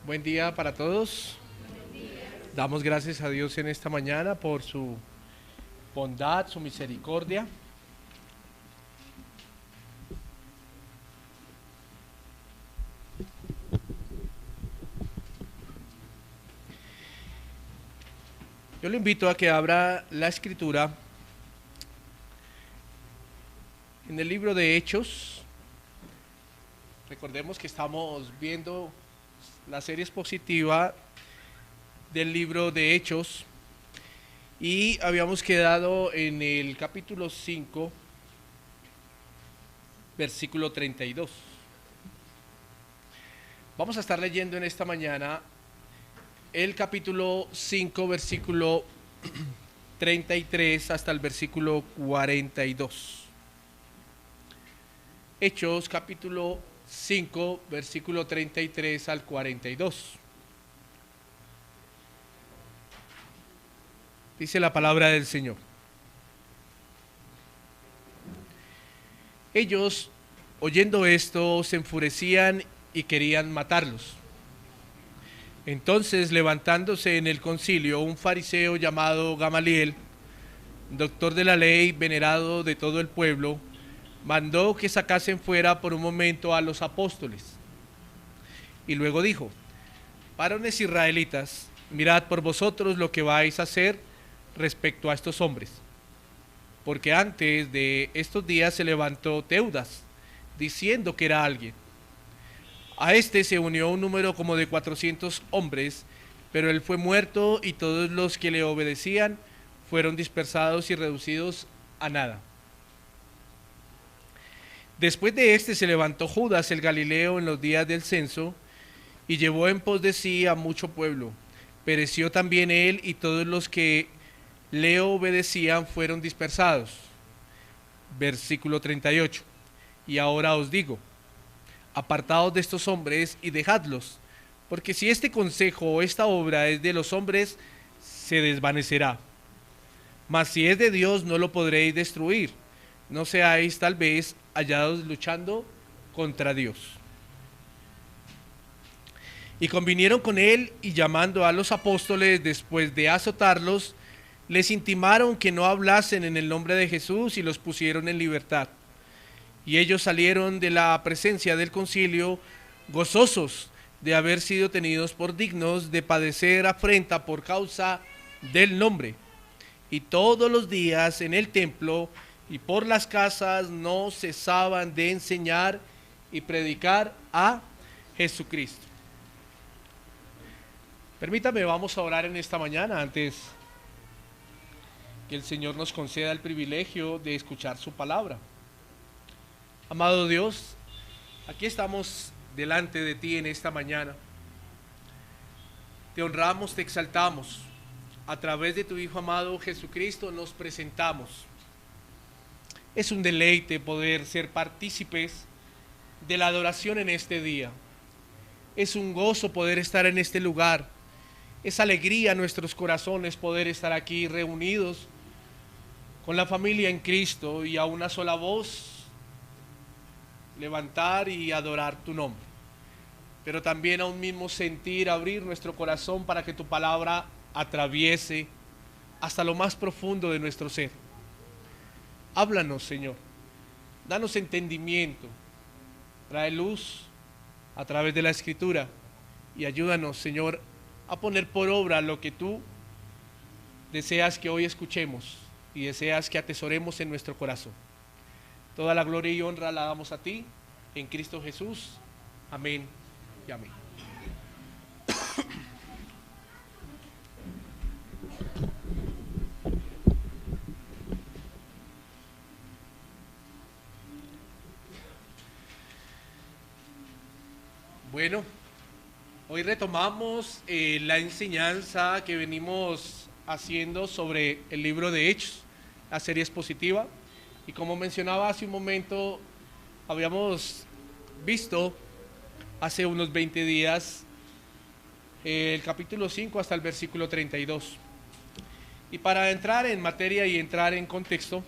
Buen día para todos. Damos gracias a Dios en esta mañana por su bondad, su misericordia. Yo le invito a que abra la escritura en el libro de Hechos. Recordemos que estamos viendo la serie expositiva del libro de Hechos y habíamos quedado en el capítulo 5, versículo 32. Vamos a estar leyendo en esta mañana el capítulo 5, versículo 33 hasta el versículo 42. Hechos capítulo 5, versículo 33 al 42. Dice la palabra del Señor. Ellos, oyendo esto, se enfurecían y querían matarlos. Entonces, levantándose en el concilio, un fariseo llamado Gamaliel, doctor de la ley, venerado de todo el pueblo, mandó que sacasen fuera por un momento a los apóstoles. Y luego dijo: varones israelitas, mirad por vosotros lo que vais a hacer respecto a estos hombres. Porque antes de estos días se levantó Teudas, diciendo que era alguien. A este se unió un número como de 400 hombres, pero él fue muerto y todos los que le obedecían fueron dispersados y reducidos a nada. Después de este se levantó Judas el Galileo en los días del censo y llevó en pos de sí a mucho pueblo. Pereció también él y todos los que le obedecían fueron dispersados. Versículo 38. Y ahora os digo: apartaos de estos hombres y dejadlos, porque si este consejo o esta obra es de los hombres, se desvanecerá. Mas si es de Dios, no lo podréis destruir. No seáis tal vez hallados luchando contra Dios. Y convinieron con él, y llamando a los apóstoles después de azotarlos, les intimaron que no hablasen en el nombre de Jesús y los pusieron en libertad. Y ellos salieron de la presencia del concilio gozosos de haber sido tenidos por dignos de padecer afrenta por causa del nombre. Y todos los días en el templo y por las casas no cesaban de enseñar y predicar a Jesucristo. Permítame, vamos a orar en esta mañana antes que el Señor nos conceda el privilegio de escuchar su palabra. Amado Dios, aquí estamos delante de ti en esta mañana. Te honramos, te exaltamos. A través de tu Hijo amado Jesucristo nos presentamos. Es un deleite poder ser partícipes de la adoración en este día. Es un gozo poder estar en este lugar. Es alegría en nuestros corazones poder estar aquí reunidos con la familia en Cristo y a una sola voz levantar y adorar tu nombre. Pero también a un mismo sentir, abrir nuestro corazón para que tu palabra atraviese hasta lo más profundo de nuestro ser. Háblanos, Señor. Danos entendimiento. Trae luz a través de la Escritura y ayúdanos, Señor, a poner por obra lo que tú deseas que hoy escuchemos y deseas que atesoremos en nuestro corazón. Toda la gloria y honra la damos a ti, en Cristo Jesús. Amén y amén. Bueno, hoy retomamos la enseñanza que venimos haciendo sobre el libro de Hechos, la serie expositiva. Y como mencionaba hace un momento, habíamos visto hace unos 20 días el capítulo 5 hasta el versículo 32. Y para entrar en materia y entrar en contexto,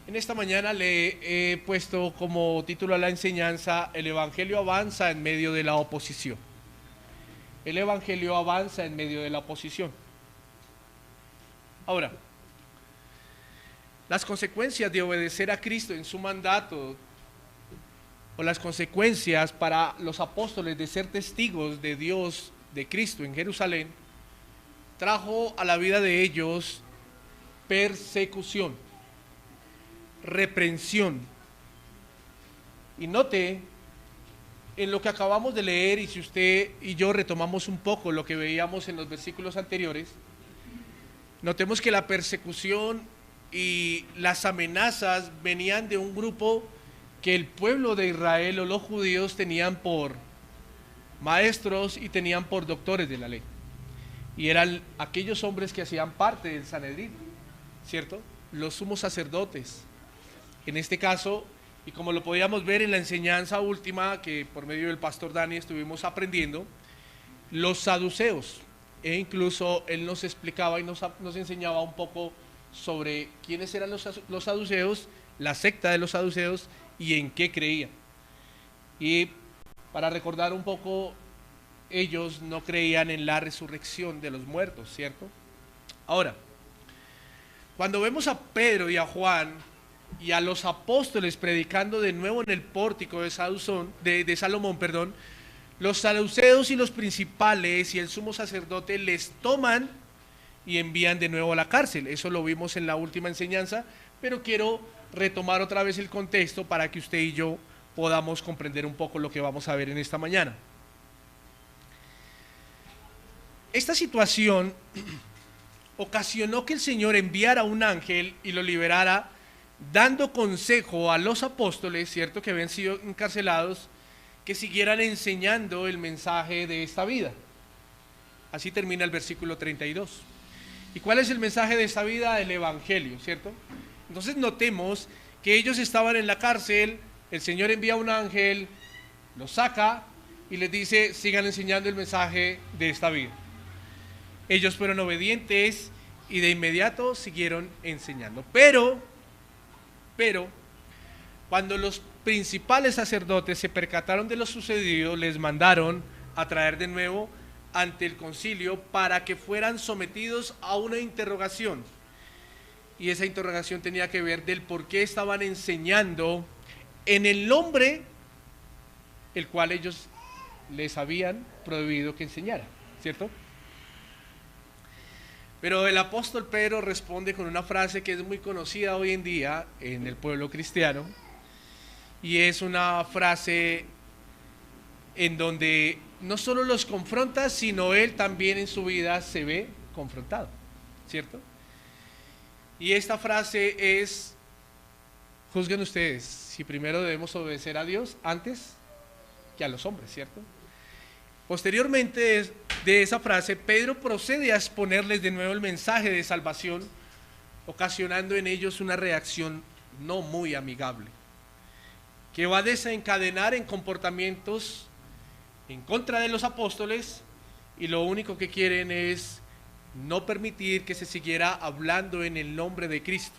En esta mañana le he puesto como título a la enseñanza: el Evangelio avanza en medio de la oposición. El Evangelio avanza en medio de la oposición. Ahora, las consecuencias de obedecer a Cristo en su mandato, o las consecuencias para los apóstoles de ser testigos de Dios, de Cristo en Jerusalén, trajo a la vida de ellos persecución, reprensión. Y note en lo que acabamos de leer, y si usted y yo retomamos un poco lo que veíamos en los versículos anteriores, notemos que la persecución y las amenazas venían de un grupo que el pueblo de Israel o los judíos tenían por maestros y tenían por doctores de la ley. Y eran aquellos hombres que hacían parte del Sanedrín, ¿cierto? Los sumos sacerdotes. En este caso, y como lo podíamos ver en la enseñanza última que por medio del pastor Dani estuvimos aprendiendo, los saduceos. E incluso él nos explicaba y nos enseñaba un poco sobre quiénes eran los saduceos, la secta de los saduceos y en qué creían. Y para recordar un poco, ellos no creían en la resurrección de los muertos, ¿cierto? Ahora, cuando vemos a Pedro y a Juan y a los apóstoles predicando de nuevo en el pórtico de Salomón, los saduceos y los principales y el sumo sacerdote les toman y envían de nuevo a la cárcel. Eso lo vimos en la última enseñanza, pero quiero retomar otra vez el contexto para que usted y yo podamos comprender un poco lo que vamos a ver en esta mañana. Esta situación ocasionó que el Señor enviara un ángel y lo liberara, dando consejo a los apóstoles, cierto, que habían sido encarcelados, que siguieran enseñando el mensaje de esta vida. Así termina el versículo 32. ¿Y cuál es el mensaje de esta vida? El Evangelio, ¿cierto? Entonces notemos que ellos estaban en la cárcel, el Señor envía un ángel, los saca y les dice: sigan enseñando el mensaje de esta vida. Ellos fueron obedientes y de inmediato siguieron enseñando. Pero, cuando los principales sacerdotes se percataron de lo sucedido, les mandaron a traer de nuevo ante el concilio para que fueran sometidos a una interrogación. Y esa interrogación tenía que ver del por qué estaban enseñando en el nombre el cual ellos les habían prohibido que enseñaran, ¿cierto? Pero el apóstol Pedro responde con una frase que es muy conocida hoy en día en el pueblo cristiano, y es una frase en donde no solo los confronta, sino él también en su vida se ve confrontado, ¿cierto? Y esta frase es: juzguen ustedes si primero debemos obedecer a Dios antes que a los hombres, ¿cierto? Posteriormente de esa frase, Pedro procede a exponerles de nuevo el mensaje de salvación, ocasionando en ellos una reacción no muy amigable, que va a desencadenar en comportamientos en contra de los apóstoles, y lo único que quieren es no permitir que se siguiera hablando en el nombre de Cristo.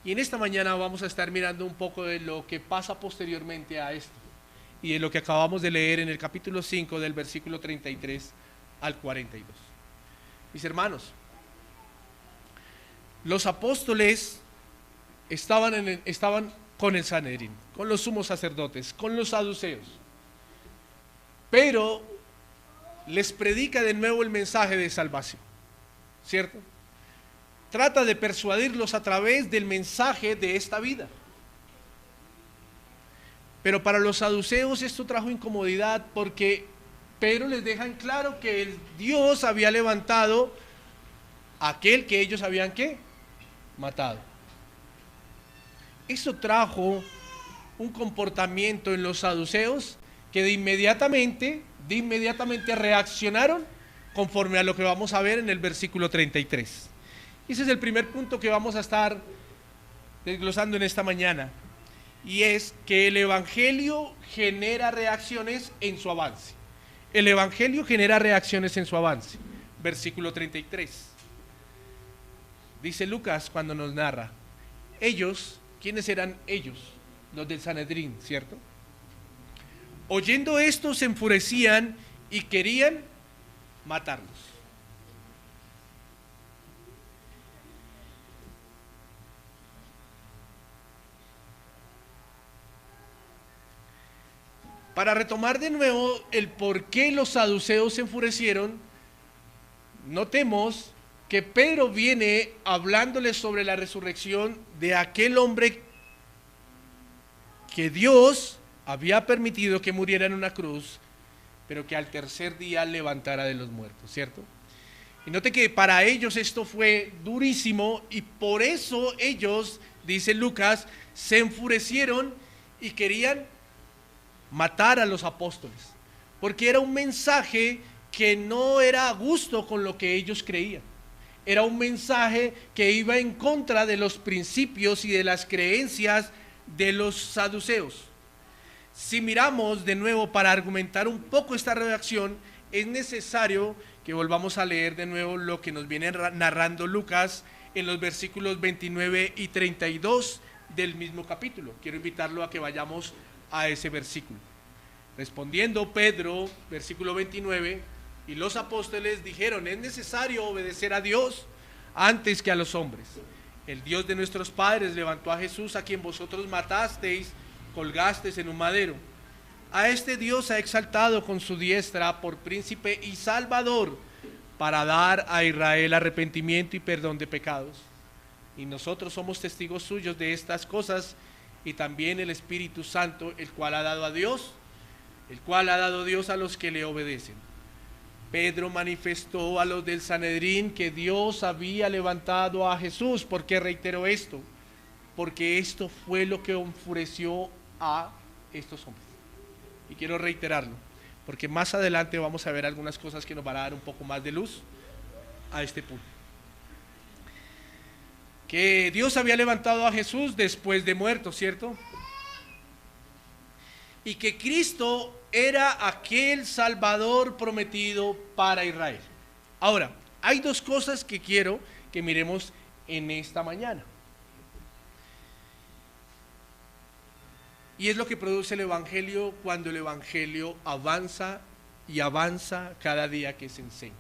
Y en esta mañana vamos a estar mirando un poco de lo que pasa posteriormente a esto, y de lo que acabamos de leer en el capítulo 5 del versículo 33 al 42. Mis hermanos, los apóstoles estaban con el Sanedrín, con los sumos sacerdotes, con los saduceos, pero les predica de nuevo el mensaje de salvación, ¿cierto? Trata de persuadirlos a través del mensaje de esta vida. Pero para los saduceos esto trajo incomodidad, porque Pedro les deja en claro que el Dios había levantado a aquel que ellos habían, ¿qué?, matado. Eso trajo un comportamiento en los saduceos que de inmediatamente reaccionaron conforme a lo que vamos a ver en el versículo 33. Ese es el primer punto que vamos a estar desglosando en esta mañana, y es que el Evangelio genera reacciones en su avance. El Evangelio genera reacciones en su avance. Versículo 33. Dice Lucas cuando nos narra: Ellos, ¿quiénes eran ellos? Los del Sanedrín, ¿cierto? Oyendo esto se enfurecían y querían matarlos. Para retomar de nuevo el por qué los saduceos se enfurecieron, notemos que Pedro viene hablándoles sobre la resurrección de aquel hombre que Dios había permitido que muriera en una cruz, pero que al tercer día levantara de los muertos, ¿cierto? Y note que para ellos esto fue durísimo y por eso ellos, dice Lucas, se enfurecieron y querían matar a los apóstoles, porque era un mensaje que no era a gusto con lo que ellos creían. Era un mensaje que iba en contra de los principios y de las creencias de los saduceos. Si miramos de nuevo para argumentar un poco esta redacción, es necesario que volvamos a leer de nuevo lo que nos viene narrando Lucas en los versículos 29 y 32 del mismo capítulo. Quiero invitarlo a que vayamos a ese versículo. Respondiendo Pedro, versículo 29, y los apóstoles dijeron: es necesario obedecer a Dios antes que a los hombres. El Dios de nuestros padres levantó a Jesús, a quien vosotros matasteis, colgasteis en un madero. A este Dios ha exaltado con su diestra por príncipe y salvador, para dar a Israel arrepentimiento y perdón de pecados. Y nosotros somos testigos suyos de estas cosas, y también el Espíritu Santo, el cual ha dado Dios a los que le obedecen. Pedro manifestó a los del Sanedrín que Dios había levantado a Jesús. ¿Por qué reiteró esto? Porque esto fue lo que enfureció a estos hombres. Y quiero reiterarlo, porque más adelante vamos a ver algunas cosas que nos van a dar un poco más de luz a este punto. Que Dios había levantado a Jesús después de muerto, ¿cierto? Y que Cristo era aquel Salvador prometido para Israel. Ahora, hay dos cosas que quiero que miremos en esta mañana. Y es lo que produce el Evangelio cuando el Evangelio avanza y avanza cada día que se enseña.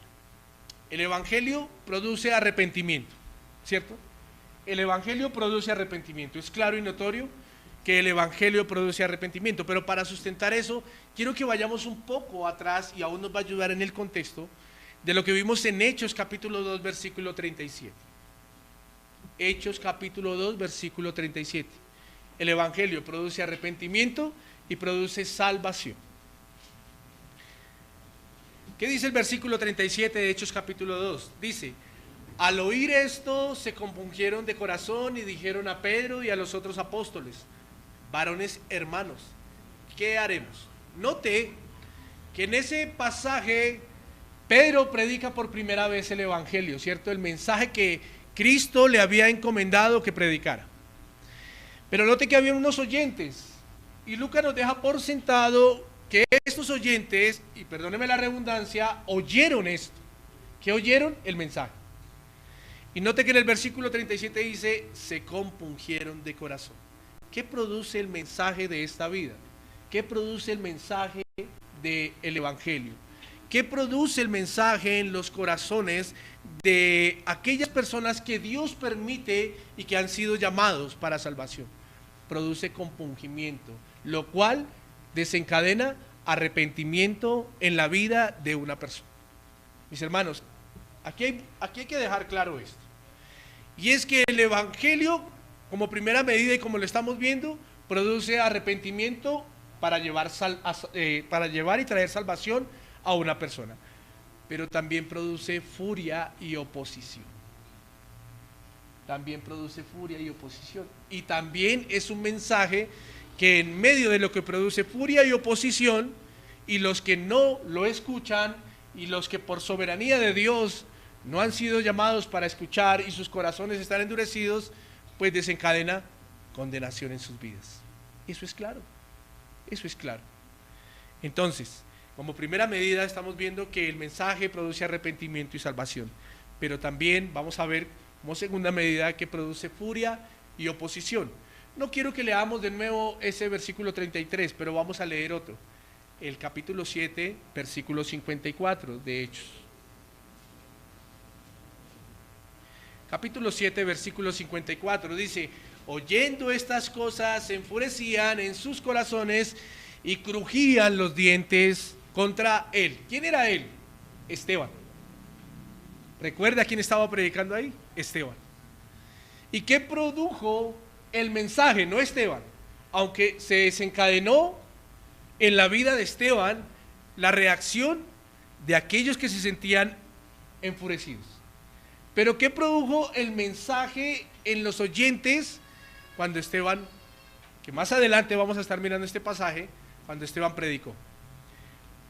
El Evangelio produce arrepentimiento, ¿cierto? El Evangelio produce arrepentimiento. Es claro y notorio que el Evangelio produce arrepentimiento, pero para sustentar eso, quiero que vayamos un poco atrás, y aún nos va a ayudar en el contexto de lo que vimos en Hechos capítulo 2, versículo 37. Hechos capítulo 2, versículo 37. El Evangelio produce arrepentimiento y produce salvación. ¿Qué dice el versículo 37 de Hechos capítulo 2? Dice: al oír esto se compungieron de corazón y dijeron a Pedro y a los otros apóstoles: varones hermanos, ¿qué haremos? Note que en ese pasaje Pedro predica por primera vez el Evangelio, ¿cierto? El mensaje que Cristo le había encomendado que predicara. Pero note que había unos oyentes, y Lucas nos deja por sentado que estos oyentes, y perdóneme la redundancia, oyeron esto. ¿Qué oyeron? El mensaje. Y note que en el versículo 37 dice: se compungieron de corazón. ¿Qué produce el mensaje de esta vida? ¿Qué produce el mensaje del Evangelio? ¿Qué produce el mensaje en los corazones de aquellas personas que Dios permite y que han sido llamados para salvación? Produce compungimiento, lo cual desencadena arrepentimiento en la vida de una persona. Mis hermanos, aquí hay que dejar claro esto. Y es que el Evangelio, como primera medida y como lo estamos viendo, produce arrepentimiento para llevar y traer salvación a una persona. Pero también produce furia y oposición. También produce furia y oposición. Y también es un mensaje que en medio de lo que produce furia y oposición, y los que no lo escuchan, y los que por soberanía de Dios no han sido llamados para escuchar y sus corazones están endurecidos, pues desencadena condenación en sus vidas. Eso es claro, eso es claro. Entonces, como primera medida estamos viendo que el mensaje produce arrepentimiento y salvación, pero también vamos a ver como segunda medida que produce furia y oposición. No quiero que leamos de nuevo ese versículo 33, pero vamos a leer otro. El capítulo 7, versículo 54 de Hechos. Capítulo 7, versículo 54 dice: oyendo estas cosas se enfurecían en sus corazones y crujían los dientes contra él. ¿Quién era él? Esteban. ¿Recuerda quién estaba predicando ahí? Esteban. ¿Y qué produjo el mensaje? No Esteban, aunque se desencadenó en la vida de Esteban la reacción de aquellos que se sentían enfurecidos. Pero ¿qué produjo el mensaje en los oyentes cuando Esteban, que más adelante vamos a estar mirando este pasaje, cuando Esteban predicó?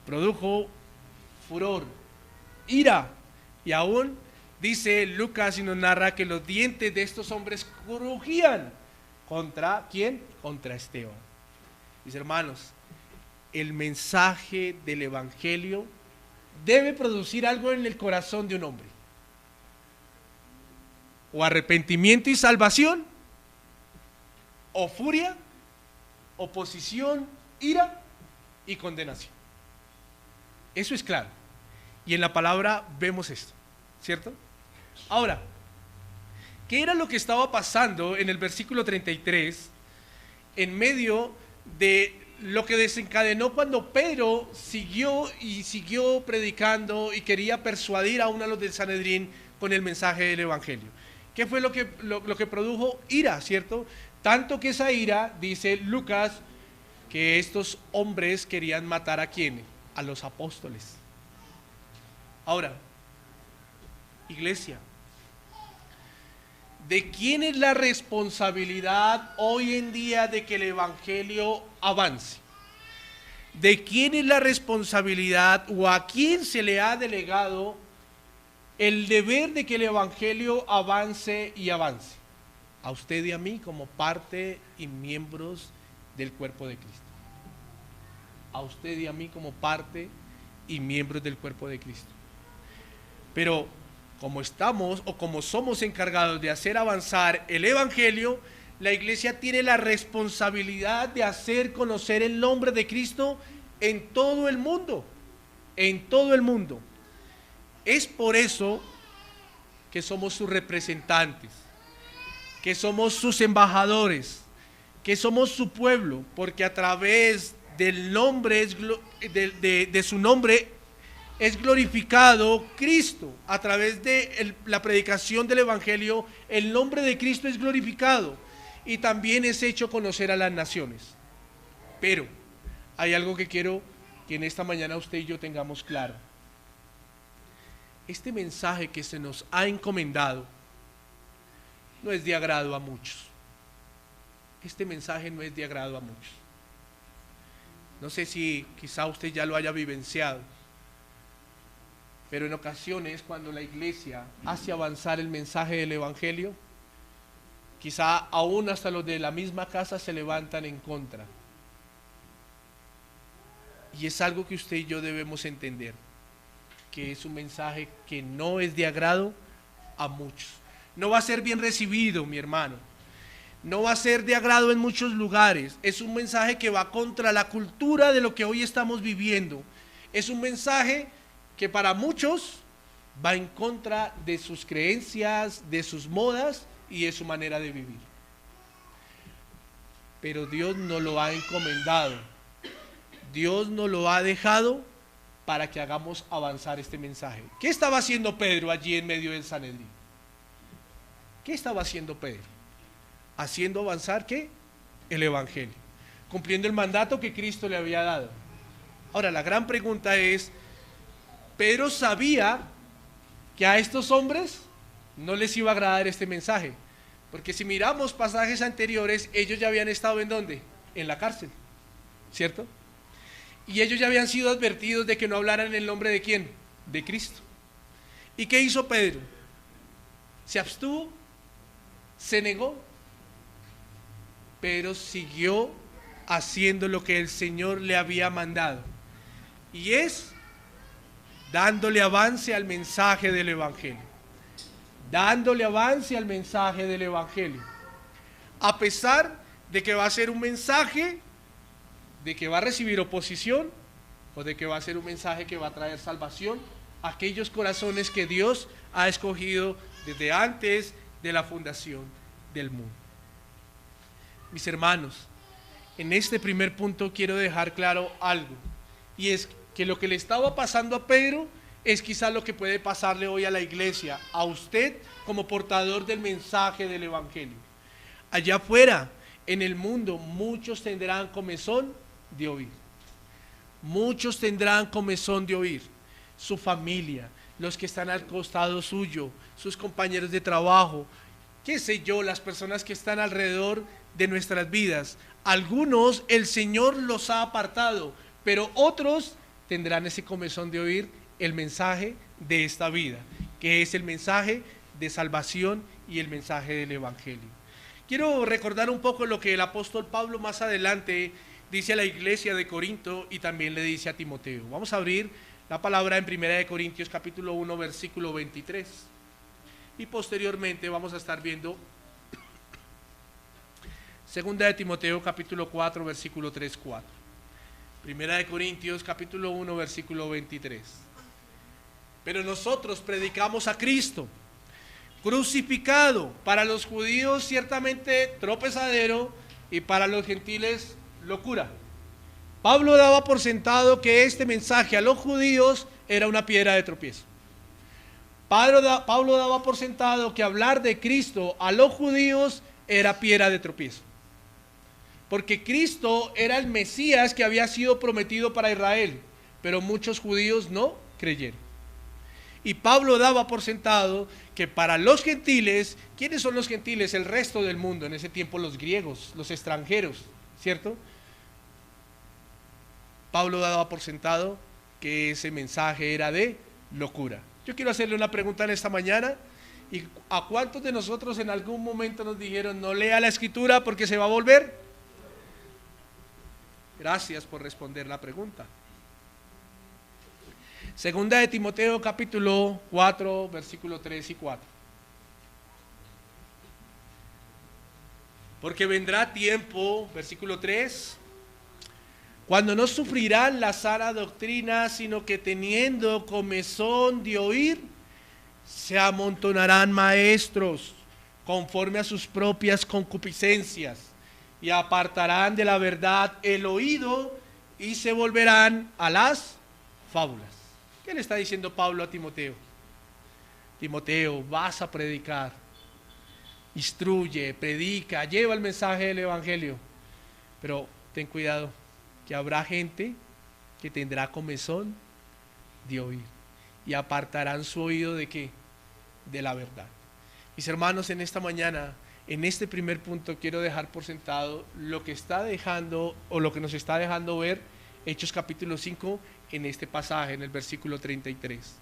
Produjo furor, ira, y aún dice Lucas y nos narra que los dientes de estos hombres crujían. ¿Contra quién? Contra Esteban. Mis hermanos, el mensaje del Evangelio debe producir algo en el corazón de un hombre. O arrepentimiento y salvación, o furia, oposición, ira y condenación. Eso es claro. Y en la palabra vemos esto, ¿cierto? Ahora, ¿qué era lo que estaba pasando en el versículo 33 en medio de lo que desencadenó cuando Pedro siguió predicando y quería persuadir a uno de los del Sanedrín con el mensaje del Evangelio? ¿Qué fue lo que produjo? Ira, ¿cierto? Tanto que esa ira, dice Lucas, que estos hombres querían matar ¿a quién? A los apóstoles. Ahora, iglesia, ¿de quién es la responsabilidad hoy en día de que el Evangelio avance? ¿De quién es la responsabilidad o a quién se le ha delegado el deber de que el Evangelio avance y avance? A usted y a mí como parte y miembros del cuerpo de Cristo. A usted y a mí como parte y miembros del cuerpo de Cristo. Pero como estamos o como somos encargados de hacer avanzar el Evangelio, la iglesia tiene la responsabilidad de hacer conocer el nombre de Cristo en todo el mundo. En todo el mundo. Es por eso que somos sus representantes, que somos sus embajadores, que somos su pueblo, porque a través del nombre de su nombre es glorificado Cristo. A través de la predicación del Evangelio, el nombre de Cristo es glorificado y también es hecho conocer a las naciones. Pero hay algo que quiero que en esta mañana usted y yo tengamos claro. Este mensaje que se nos ha encomendado no es de agrado a muchos. Este mensaje no es de agrado a muchos. No sé si quizá usted ya lo haya vivenciado, pero en ocasiones cuando la iglesia hace avanzar el mensaje del Evangelio, quizá aún hasta los de la misma casa se levantan en contra. Y es algo que usted y yo debemos entender, que es un mensaje que no es de agrado a muchos. No va a ser bien recibido, mi hermano. No va a ser de agrado en muchos lugares. Es un mensaje que va contra la cultura de lo que hoy estamos viviendo. Es un mensaje que para muchos va en contra de sus creencias, de sus modas y de su manera de vivir. Pero Dios nos lo ha encomendado. Dios nos lo ha dejado para que hagamos avanzar este mensaje. ¿Qué estaba haciendo Pedro allí en medio del Sanedrín? ¿Qué estaba haciendo Pedro? Haciendo avanzar ¿qué? El Evangelio, cumpliendo el mandato que Cristo le había dado. Ahora, la gran pregunta es, Pedro sabía que a estos hombres no les iba a agradar este mensaje, porque si miramos pasajes anteriores, ellos ya habían estado ¿en dónde? En la cárcel, ¿cierto? Y ellos ya habían sido advertidos de que no hablaran en el nombre de ¿quién? De Cristo. ¿Y qué hizo Pedro? ¿Se abstuvo? ¿Se negó? Pero siguió haciendo lo que el Señor le había mandado, y es dándole avance al mensaje del Evangelio. Dándole avance al mensaje del Evangelio. a pesar de que va a ser un mensaje, de que va a recibir oposición, o de que va a ser un mensaje que va a traer salvación a aquellos corazones que Dios ha escogido desde antes de la fundación del mundo. Mis hermanos, en este primer punto quiero dejar claro algo, y es que lo que le estaba pasando a Pedro es quizás lo que puede pasarle hoy a la iglesia, a usted como portador del mensaje del evangelio. Allá afuera, en el mundo, muchos tendrán comezón de oír. Muchos tendrán comezón de oír. Su familia, los que están al costado suyo, sus compañeros de trabajo, qué sé yo, las personas que están alrededor de nuestras vidas. Algunos el Señor los ha apartado, pero otros tendrán ese comezón de oír el mensaje de esta vida, que es el mensaje de salvación y el mensaje del evangelio. Quiero recordar un poco lo que el apóstol Pablo más adelante dice a la iglesia de Corinto y también le dice a Timoteo. Vamos a abrir la palabra en 1 de Corintios capítulo 1 versículo 23 y posteriormente vamos a estar viendo 2 de Timoteo capítulo 4 versículo 3-4. 1 de Corintios capítulo 1 versículo 23. Pero nosotros predicamos a Cristo crucificado, para los judíos ciertamente tropezadero y para los gentiles locura. Pablo daba por sentado que este mensaje a los judíos era una piedra de tropiezo. Pablo daba por sentado que hablar de Cristo a los judíos era piedra de tropiezo, porque Cristo era el Mesías que había sido prometido para Israel, pero muchos judíos no creyeron. Y Pablo daba por sentado que para los gentiles, ¿quiénes son los gentiles? El resto del mundo, en ese tiempo los griegos, los extranjeros, ¿cierto? Pablo daba por sentado que ese mensaje era de locura. Yo quiero hacerle una pregunta en esta mañana. ¿Y a cuántos de nosotros en algún momento nos dijeron no lea la escritura porque se va a volver? Gracias por responder la pregunta. Segunda de Timoteo capítulo 4 versículo 3 y 4. Porque vendrá tiempo, versículo 3, cuando no sufrirán la sana doctrina, sino que teniendo comezón de oír, se amontonarán maestros conforme a sus propias concupiscencias y apartarán de la verdad el oído y se volverán a las fábulas. ¿Qué le está diciendo Pablo a Timoteo? Timoteo, vas a predicar, instruye, predica, lleva el mensaje del evangelio, pero ten cuidado, que habrá gente que tendrá comezón de oír y apartarán su oído ¿de qué? De la verdad. Mis hermanos, en esta mañana, en este primer punto quiero dejar por sentado lo que está dejando o lo que nos está dejando ver Hechos capítulo 5 en este pasaje, en el versículo 33,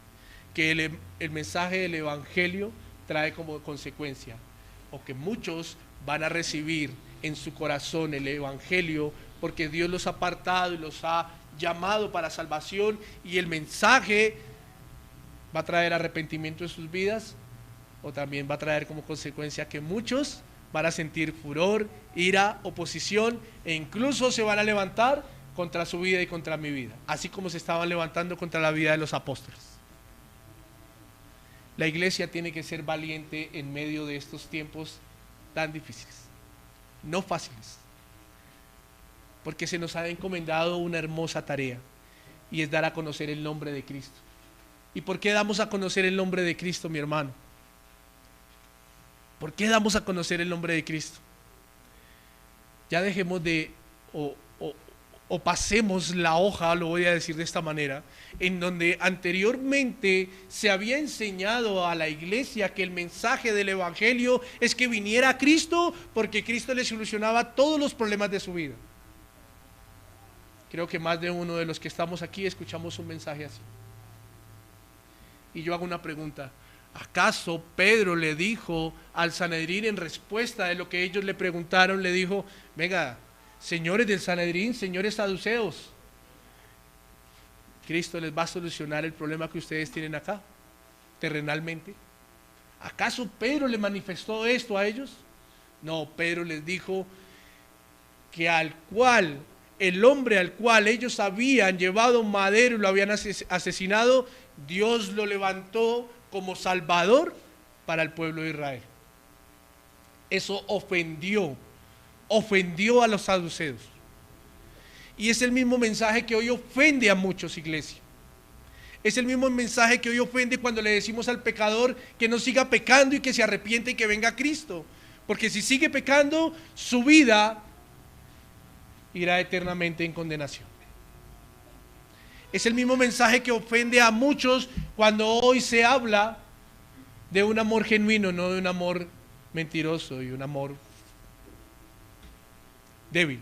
que el mensaje del evangelio trae como consecuencia, o que muchos van a recibir en su corazón el evangelio porque Dios los ha apartado y los ha llamado para salvación, y el mensaje va a traer arrepentimiento en sus vidas, o también va a traer como consecuencia que muchos van a sentir furor, ira, oposición, e incluso se van a levantar contra su vida y contra mi vida, así como se estaban levantando contra la vida de los apóstoles. La iglesia tiene que ser valiente en medio de estos tiempos tan difíciles, no fáciles, porque se nos ha encomendado una hermosa tarea, y es dar a conocer el nombre de Cristo. ¿Y por qué damos a conocer el nombre de Cristo, mi hermano? ¿Por qué damos a conocer el nombre de Cristo? Ya dejemos de, o pasemos la hoja, lo voy a decir de esta manera, en donde anteriormente se había enseñado a la iglesia que el mensaje del evangelio es que viniera a Cristo porque Cristo le solucionaba todos los problemas de su vida. Creo que más de uno de los que estamos aquí escuchamos un mensaje así. Y yo hago una pregunta: ¿acaso Pedro le dijo al Sanedrín en respuesta de lo que ellos le preguntaron, le dijo, venga, señores del Sanedrín, señores saduceos, Cristo les va a solucionar el problema que ustedes tienen acá, terrenalmente? ¿Acaso Pedro le manifestó esto a ellos? No, Pedro les dijo que el hombre al cual ellos habían llevado madero y lo habían asesinado, Dios lo levantó como Salvador para el pueblo de Israel. Eso ofendió a los saduceos. Y es el mismo mensaje que hoy ofende a muchos, iglesia. Es el mismo mensaje que hoy ofende cuando le decimos al pecador que no siga pecando y que se arrepiente y que venga a Cristo. Porque si sigue pecando, su vida irá eternamente en condenación. Es el mismo mensaje que ofende a muchos cuando hoy se habla de un amor genuino, no de un amor mentiroso y un amor débil.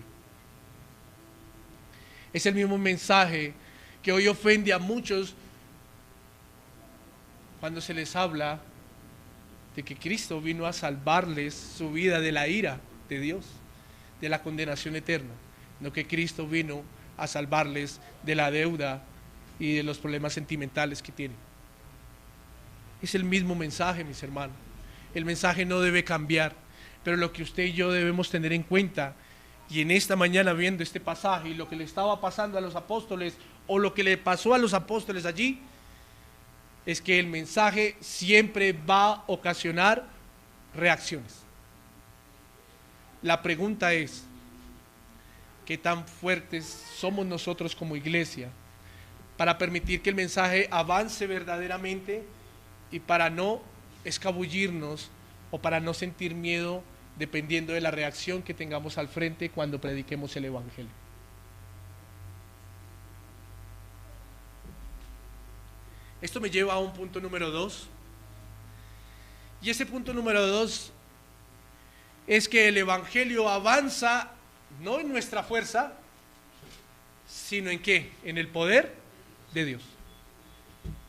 Es el mismo mensaje que hoy ofende a muchos cuando se les habla de que Cristo vino a salvarles su vida de la ira de Dios, de la condenación eterna, no que Cristo vino a salvarles de la deuda y de los problemas sentimentales que tienen. Es el mismo mensaje, mis hermanos. El mensaje no debe cambiar, pero lo que usted y yo debemos tener en cuenta, y en esta mañana viendo este pasaje y lo que le estaba pasando a los apóstoles o lo que le pasó a los apóstoles allí, es que el mensaje siempre va a ocasionar reacciones. La pregunta es, ¿qué tan fuertes somos nosotros como iglesia para permitir que el mensaje avance verdaderamente y para no escabullirnos o para no sentir miedo dependiendo de la reacción que tengamos al frente cuando prediquemos el Evangelio? Esto me lleva a un punto número 2. Y ese punto número 2 es que el Evangelio avanza no en nuestra fuerza, sino en ¿qué? En el poder de Dios.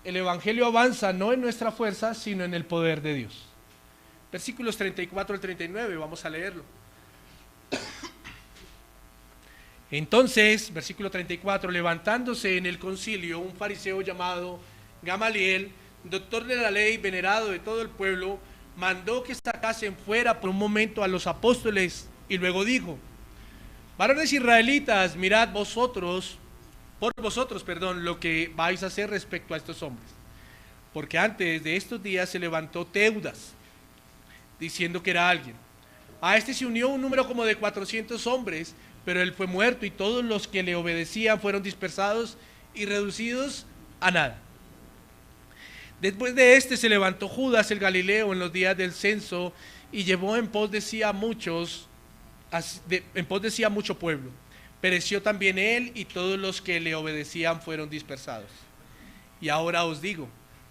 El Evangelio avanza no en nuestra fuerza, sino en el poder de Dios. Versículos 34 al 39, vamos a leerlo. Entonces, versículo 34, levantándose en el concilio un fariseo llamado Gamaliel, doctor de la ley, venerado de todo el pueblo, mandó que sacasen fuera por un momento a los apóstoles y luego dijo: varones israelitas, mirad por vosotros, lo que vais a hacer respecto a estos hombres. Porque antes de estos días se levantó Teudas, diciendo que era alguien. A este se unió un número como de 400 hombres, pero él fue muerto y todos los que le obedecían fueron dispersados y reducidos a nada. Después de este se levantó Judas el Galileo en los días del censo y llevó en pos de sí a mucho pueblo. Pereció también él y todos los que le obedecían fueron dispersados. Y ahora os digo,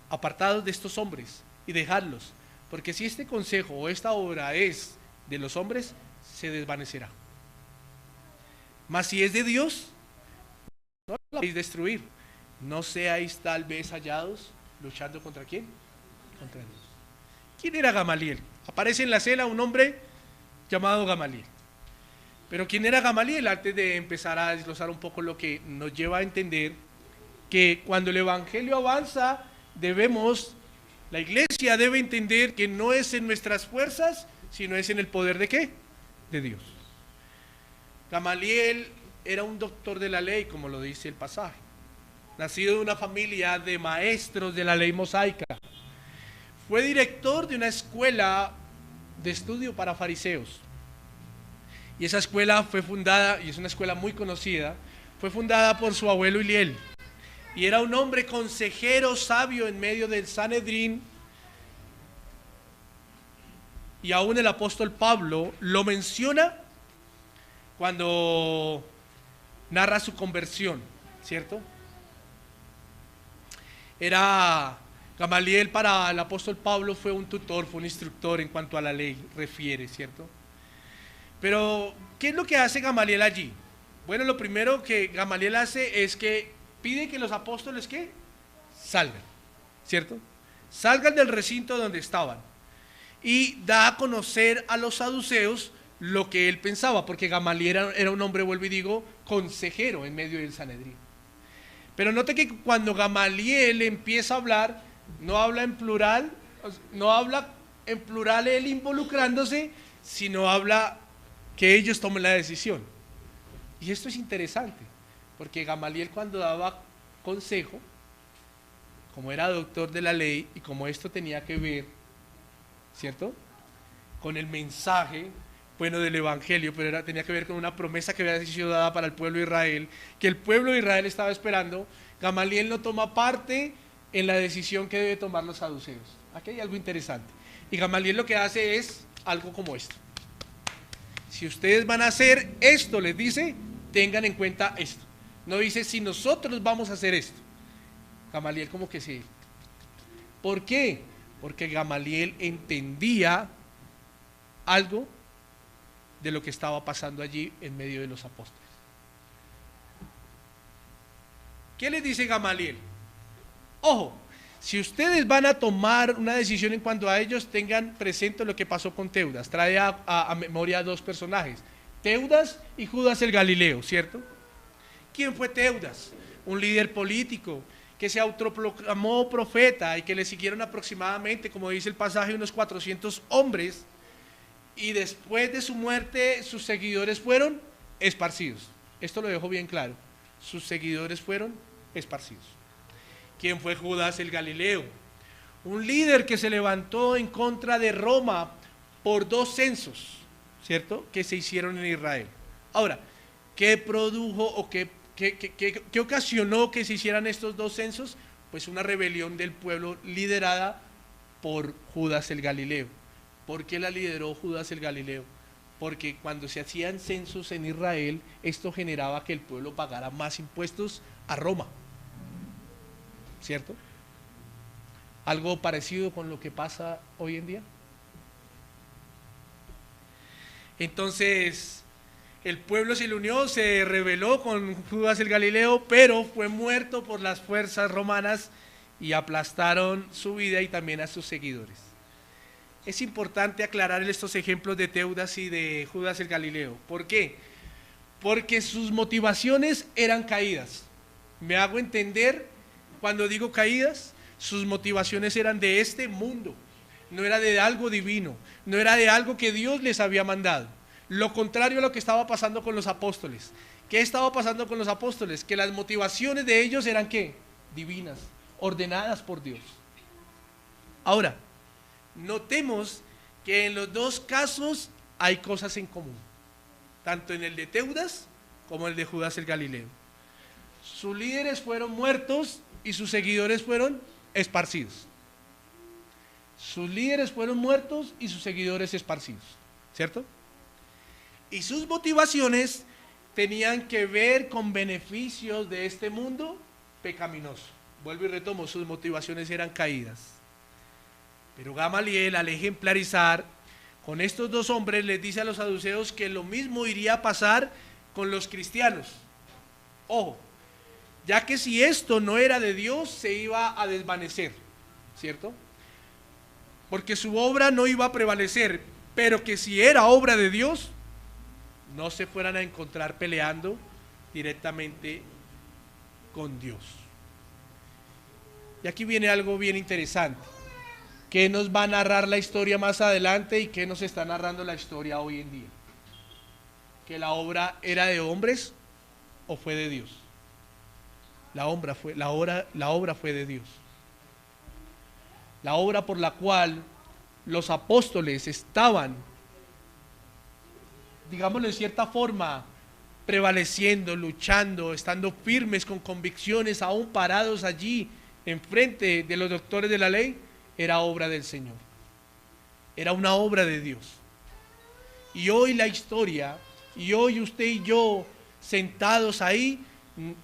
apartados de estos hombres y dejadlos, porque si este consejo o esta obra es de los hombres, se desvanecerá. Mas si es de Dios, no la podéis destruir. No seáis tal vez hallados luchando ¿contra quién? Contra Dios. ¿Quién era Gamaliel? Aparece en la cena un hombre llamado Gamaliel. Pero ¿quién era Gamaliel? Antes de empezar a desglosar un poco lo que nos lleva a entender que cuando el Evangelio avanza, la iglesia debe entender que no es en nuestras fuerzas, sino es en el poder ¿de qué? De Dios. Gamaliel era un doctor de la ley, como lo dice el pasaje, nacido de una familia de maestros de la ley mosaica. Fue director de una escuela de estudio para fariseos. Y esa escuela fue fundada, y es una escuela muy conocida, fue fundada por su abuelo Hiliel. Y era un hombre consejero sabio en medio del Sanedrín. Y aún el apóstol Pablo lo menciona cuando narra su conversión, ¿cierto? Gamaliel para el apóstol Pablo fue un tutor, fue un instructor en cuanto a la ley refiere, ¿cierto? Pero, ¿qué es lo que hace Gamaliel allí? Bueno, lo primero que Gamaliel hace es que pide que los apóstoles, ¿qué? Salgan, ¿cierto? Salgan del recinto donde estaban. Y da a conocer a los saduceos lo que él pensaba, porque Gamaliel era un hombre, vuelvo y digo, consejero en medio del Sanedrín. Pero note que cuando Gamaliel empieza a hablar, no habla en plural él involucrándose, sino habla que ellos tomen la decisión. Y esto es interesante, porque Gamaliel, cuando daba consejo, como era doctor de la ley y como esto tenía que ver, ¿cierto?, con el mensaje bueno del evangelio, pero tenía que ver con una promesa que había sido dada para el pueblo de Israel, que el pueblo de Israel estaba esperando. Gamaliel no toma parte en la decisión que debe tomar los saduceos. Aquí hay algo interesante. Y Gamaliel lo que hace es algo como esto: si ustedes van a hacer esto, les dice, tengan en cuenta esto. No dice si nosotros vamos a hacer esto. Gamaliel como que sí. ¿Por qué? Porque Gamaliel entendía algo de lo que estaba pasando allí en medio de los apóstoles. ¿Qué les dice Gamaliel? Ojo, si ustedes van a tomar una decisión en cuanto a ellos, tengan presente lo que pasó con Teudas. Trae a memoria a dos personajes, Teudas y Judas el Galileo, ¿cierto? ¿Quién fue Teudas? Un líder político que se autoproclamó profeta y que le siguieron aproximadamente, como dice el pasaje, unos 400 hombres, y después de su muerte sus seguidores fueron esparcidos. Esto lo dejo bien claro, sus seguidores fueron esparcidos. ¿Quién fue Judas el Galileo? Un líder que se levantó en contra de Roma por 2 censos, ¿cierto?, que se hicieron en Israel. Ahora, ¿qué produjo o qué ocasionó que se hicieran estos 2 censos? Pues una rebelión del pueblo liderada por Judas el Galileo. ¿Por qué la lideró Judas el Galileo? Porque cuando se hacían censos en Israel, esto generaba que el pueblo pagara más impuestos a Roma, ¿cierto? Algo parecido con lo que pasa hoy en día. Entonces, el pueblo se le unió, se rebeló con Judas el Galileo, pero fue muerto por las fuerzas romanas y aplastaron su vida y también a sus seguidores. Es importante aclarar estos ejemplos de Teudas y de Judas el Galileo. ¿Por qué? Porque sus motivaciones eran caídas. ¿Me hago entender cuando digo caídas? Sus motivaciones eran de este mundo, no era de algo divino, no era de algo que Dios les había mandado. Lo contrario a lo que estaba pasando con los apóstoles. ¿Qué estaba pasando con los apóstoles? Que las motivaciones de ellos eran ¿qué? Divinas, ordenadas por Dios. Ahora, notemos que en los 2 casos hay cosas en común, tanto en el de Teudas como en el de Judas el Galileo. Sus líderes fueron muertos y sus seguidores fueron esparcidos. Sus líderes fueron muertos y sus seguidores esparcidos, ¿cierto? Y sus motivaciones tenían que ver con beneficios de este mundo pecaminoso. Vuelvo y retomo, sus motivaciones eran caídas. Pero Gamaliel, al ejemplarizar con estos 2 hombres, les dice a los saduceos que lo mismo iría a pasar con los cristianos. Ojo, ya que si esto no era de Dios, se iba a desvanecer, ¿cierto? Porque su obra no iba a prevalecer, pero que si era obra de Dios, no se fueran a encontrar peleando directamente con Dios. Y aquí viene algo bien interesante. ¿Qué nos va a narrar la historia más adelante y qué nos está narrando la historia hoy en día? ¿Que la obra era de hombres o fue de Dios? La obra fue de Dios. La obra por la cual los apóstoles estaban, digámoslo de cierta forma, prevaleciendo, luchando, estando firmes con convicciones, aún parados allí enfrente de los doctores de la ley, era obra del Señor, era una obra de Dios. Y hoy la historia, y hoy usted y yo sentados ahí,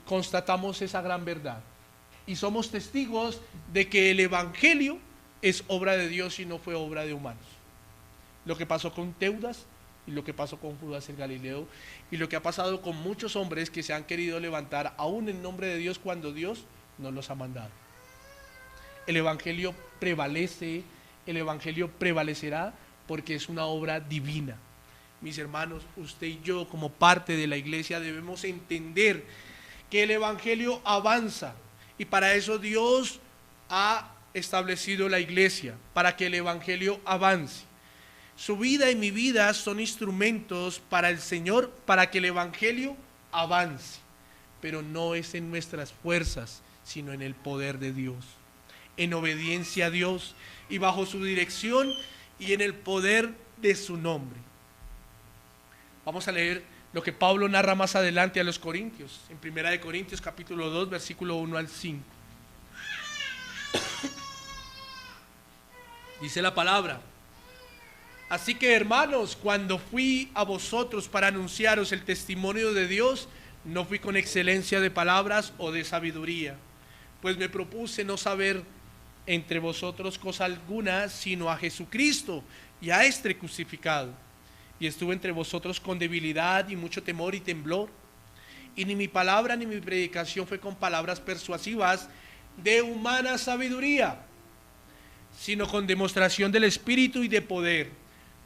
constatamos esa gran verdad y somos testigos de que el evangelio es obra de Dios y no fue obra de humanos. Lo que pasó con Teudas y lo que pasó con Judas el Galileo y lo que ha pasado con muchos hombres que se han querido levantar aún en nombre de Dios cuando Dios no los ha mandado. El evangelio prevalece, el evangelio prevalecerá porque es una obra divina. Mis hermanos, usted y yo como parte de la iglesia debemos entender que el evangelio avanza y para eso Dios ha establecido la iglesia, para que el evangelio avance. Su vida y mi vida son instrumentos para el Señor, para que el Evangelio avance. Pero no es en nuestras fuerzas, sino en el poder de Dios. En obediencia a Dios y bajo su dirección y en el poder de su nombre. Vamos a leer lo que Pablo narra más adelante a los Corintios, en 1 Corintios capítulo 2, versículo 1 al 5. Dice la palabra: así que, hermanos, cuando fui a vosotros para anunciaros el testimonio de Dios, no fui con excelencia de palabras o de sabiduría, pues me propuse no saber entre vosotros cosa alguna, sino a Jesucristo y a este crucificado. Y estuve entre vosotros con debilidad y mucho temor y temblor. Y ni mi palabra ni mi predicación fue con palabras persuasivas de humana sabiduría, sino con demostración del Espíritu y de poder,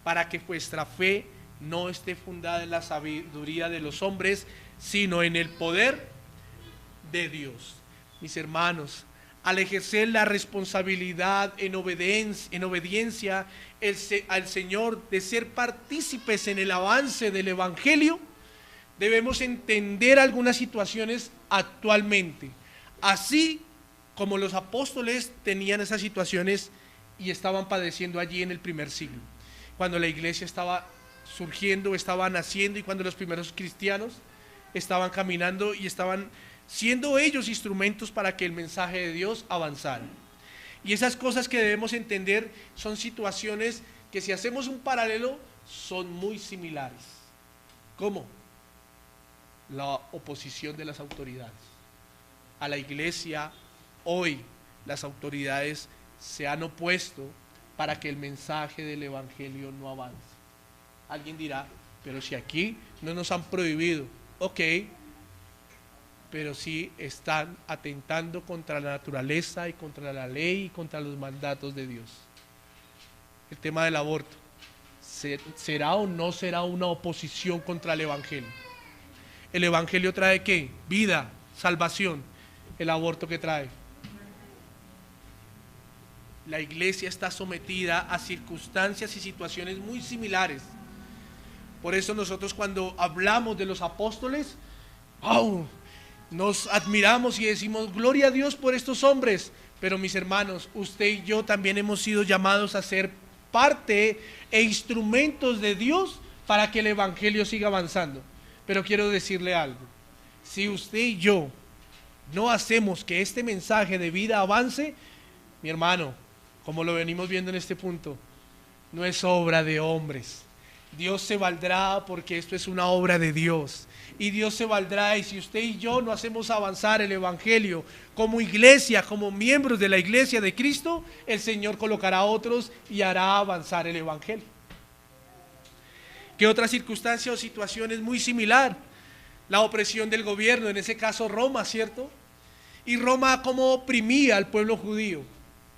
para que vuestra fe no esté fundada en la sabiduría de los hombres, sino en el poder de Dios. Mis hermanos, al ejercer la responsabilidad en obediencia al Señor de ser partícipes en el avance del Evangelio, debemos entender algunas situaciones actualmente, así como los apóstoles tenían esas situaciones y estaban padeciendo allí en el primer siglo, cuando la iglesia estaba surgiendo, estaba naciendo, y cuando los primeros cristianos estaban caminando y estaban siendo ellos instrumentos para que el mensaje de Dios avanzara. Y esas cosas que debemos entender son situaciones que, si hacemos un paralelo, son muy similares. ¿Cómo? La oposición de las autoridades. A la iglesia hoy las autoridades se han opuesto para que el mensaje del Evangelio no avance. Alguien dirá: pero si aquí no nos han prohibido. Ok, pero sí están atentando contra la naturaleza y contra la ley y contra los mandatos de Dios. El tema del aborto, ¿será o no será una oposición contra el Evangelio? ¿El Evangelio trae qué? Vida, salvación. ¿El aborto qué trae? La iglesia está sometida a circunstancias y situaciones muy similares. Por eso nosotros, cuando hablamos de los apóstoles, ¡wow!, nos admiramos y decimos: gloria a Dios por estos hombres. Pero, mis hermanos, usted y yo también hemos sido llamados a ser parte e instrumentos de Dios para que el Evangelio siga avanzando. Pero quiero decirle algo: si usted y yo no hacemos que este mensaje de vida avance, mi hermano, como lo venimos viendo en este punto, no es obra de hombres. Dios se valdrá, porque esto es una obra de Dios. Y Dios se valdrá, y si usted y yo no hacemos avanzar el Evangelio como iglesia, como miembros de la iglesia de Cristo, el Señor colocará a otros y hará avanzar el Evangelio. ¿Qué otra circunstancia o situación es muy similar? La opresión del gobierno, en ese caso Roma, ¿cierto? Y Roma, cómo oprimía al pueblo judío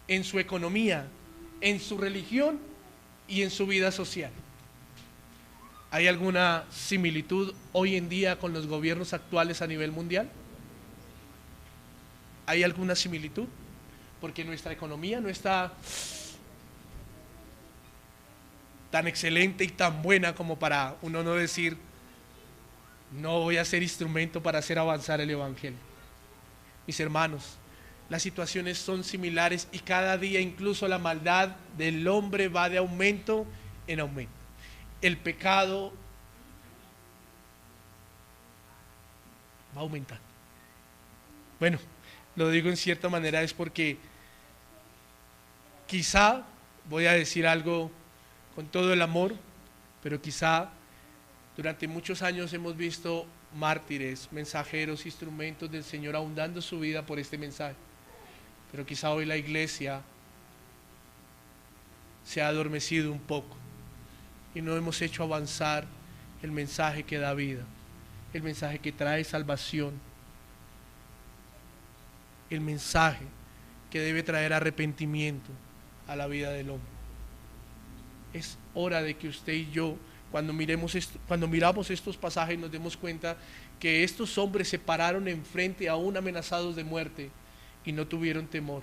en su economía, en su religión y en su vida social. ¿Hay alguna similitud hoy en día con los gobiernos actuales a nivel mundial? ¿Hay alguna similitud? Porque nuestra economía no está tan excelente y tan buena como para uno no decir: no voy a ser instrumento para hacer avanzar el Evangelio. Mis hermanos, las situaciones son similares, y cada día incluso la maldad del hombre va de aumento en aumento. El pecado va aumentando. Bueno, lo digo en cierta manera es porque quizá, voy a decir algo con todo el amor, pero quizá durante muchos años hemos visto mártires, mensajeros, instrumentos del Señor ahondando su vida por este mensaje. Pero quizá hoy la iglesia se ha adormecido un poco y no hemos hecho avanzar el mensaje que da vida, el mensaje que trae salvación, el mensaje que debe traer arrepentimiento a la vida del hombre. Es hora de que usted y yo, cuando miramos estos pasajes, nos demos cuenta que estos hombres se pararon enfrente, aún amenazados de muerte, y no tuvieron temor,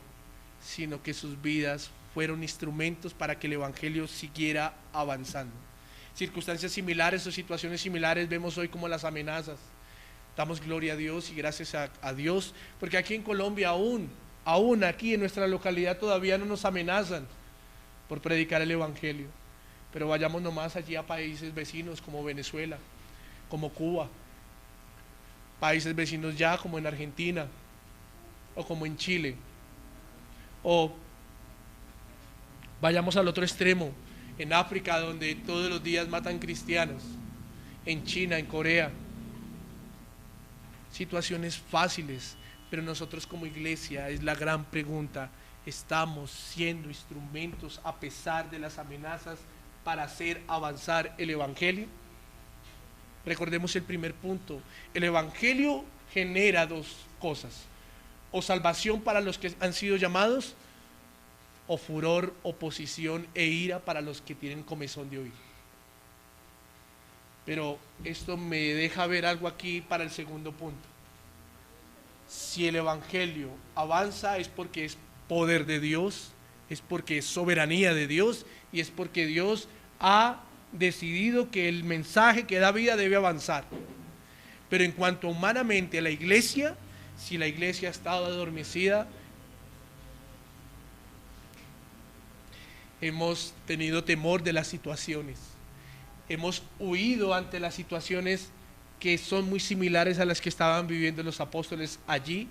sino que sus vidas fueron instrumentos para que el Evangelio siguiera avanzando. Circunstancias similares o situaciones similares vemos hoy como las amenazas. Damos gloria a Dios y gracias a Dios, porque aquí en Colombia aún aquí en nuestra localidad todavía no nos amenazan por predicar el Evangelio. Pero vayamos nomás allí a países vecinos como Venezuela, como Cuba, países vecinos ya como en Argentina o como en Chile. O vayamos al otro extremo, en África, donde todos los días matan cristianos, en China, en Corea. Situaciones fáciles, pero nosotros como iglesia, es la gran pregunta, ¿estamos siendo instrumentos a pesar de las amenazas para hacer avanzar el Evangelio? Recordemos el primer punto, el Evangelio genera dos cosas, o salvación para los que han sido llamados, o furor, oposición e ira para los que tienen comezón de oír. Pero esto me deja ver algo aquí para el segundo punto. Si el Evangelio avanza es porque es poder de Dios, es porque es soberanía de Dios y es porque Dios ha decidido que el mensaje que da vida debe avanzar. Pero en cuanto humanamente a la iglesia, si la iglesia ha estado adormecida, hemos tenido temor de las situaciones, hemos huido ante las situaciones que son muy similares a las que estaban viviendo los apóstoles allí,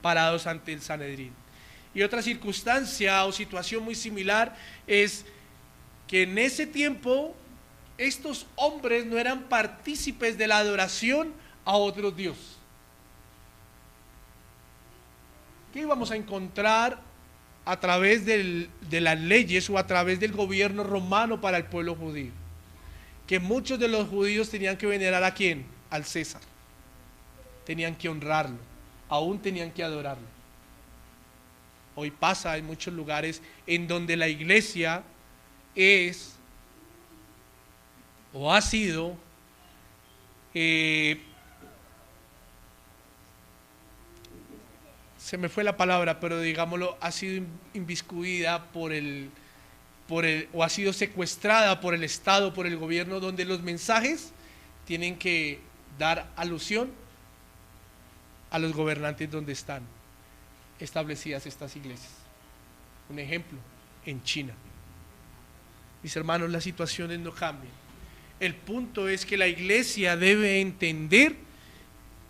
parados ante el Sanedrín. Y otra circunstancia o situación muy similar es que en ese tiempo estos hombres no eran partícipes de la adoración a otros dioses. ¿Qué íbamos a encontrar a través de las leyes o a través del gobierno romano para el pueblo judío? Que muchos de los judíos tenían que venerar ¿a quién? Al César. Tenían que honrarlo, aún tenían que adorarlo. Hoy pasa en muchos lugares en donde la iglesia es o ha sido se me fue la palabra, pero digámoslo, ha sido inmiscuida o ha sido secuestrada por el Estado, por el gobierno, donde los mensajes tienen que dar alusión a los gobernantes donde están establecidas estas iglesias. Un ejemplo, en China. Mis hermanos, las situaciones no cambian. El punto es que la iglesia debe entender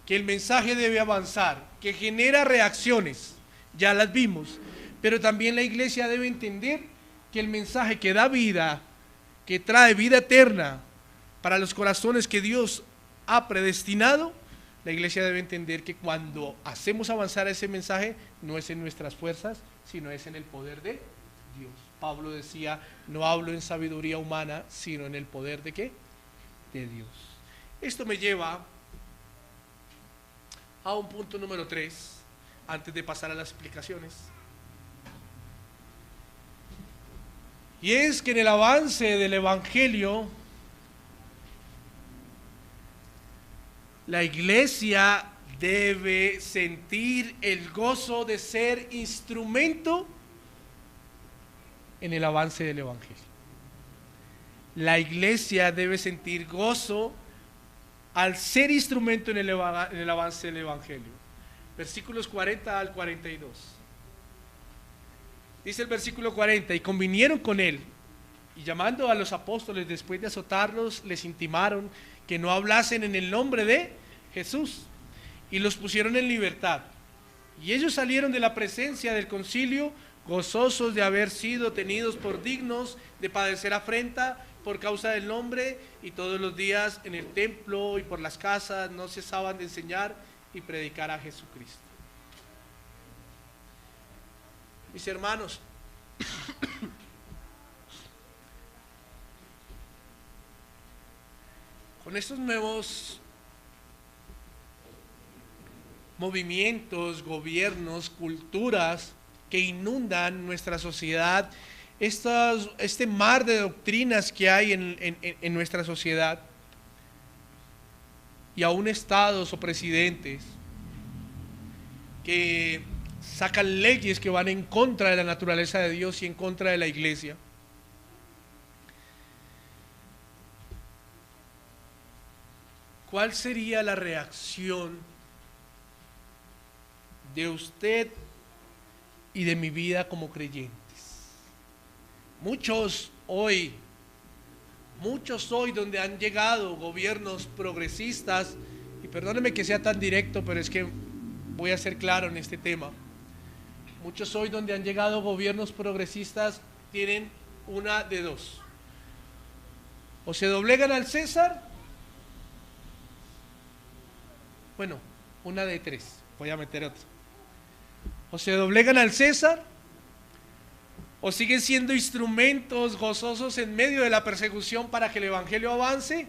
que el mensaje debe avanzar, que genera reacciones, ya las vimos, pero también la iglesia debe entender que el mensaje que da vida, que trae vida eterna para los corazones que Dios ha predestinado, la iglesia debe entender que cuando hacemos avanzar ese mensaje, no es en nuestras fuerzas, sino es en el poder de Dios. Pablo decía, no hablo en sabiduría humana, sino en el poder ¿de qué? De Dios. Esto me lleva a un punto número 3, antes de pasar a las explicaciones. Y es que en el avance del Evangelio, la iglesia debe sentir el gozo de ser instrumento en el avance del Evangelio. La iglesia debe sentir gozo al ser instrumento en el avance del Evangelio. Versículos 40 al 42. Dice el versículo 40, y convinieron con él, y llamando a los apóstoles después de azotarlos, les intimaron que no hablasen en el nombre de Jesús, y los pusieron en libertad. Y ellos salieron de la presencia del concilio, gozosos de haber sido tenidos por dignos de padecer afrenta por causa del nombre, y todos los días en el templo y por las casas no cesaban de enseñar y predicar a Jesucristo. Mis hermanos, con estos nuevos movimientos, gobiernos, culturas que inundan nuestra sociedad, este mar de doctrinas que hay en nuestra sociedad, y aún estados o presidentes que sacan leyes que van en contra de la naturaleza de Dios y en contra de la iglesia. ¿Cuál sería la reacción de usted y de mi vida como creyentes? Muchos hoy donde han llegado gobiernos progresistas, y perdóneme que sea tan directo, pero es que voy a ser claro en este tema. Muchos hoy donde han llegado gobiernos progresistas tienen una de dos: o se doblegan al César, bueno, una de tres, voy a meter otra: o se doblegan al César, o siguen siendo instrumentos gozosos en medio de la persecución para que el evangelio avance,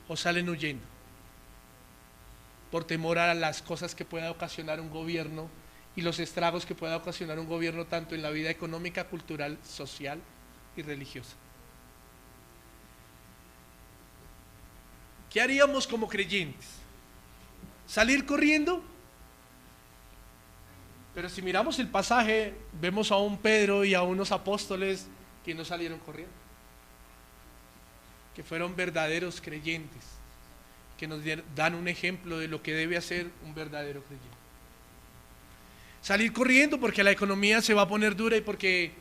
o salen huyendo por temor a las cosas que pueda ocasionar un gobierno y los estragos que pueda ocasionar un gobierno tanto en la vida económica, cultural, social y religiosa. ¿Qué haríamos como creyentes? ¿Salir corriendo? Pero si miramos el pasaje, vemos a un Pedro y a unos apóstoles que no salieron corriendo, que fueron verdaderos creyentes, que nos dan un ejemplo de lo que debe hacer un verdadero creyente. Salir corriendo porque la economía se va a poner dura y porque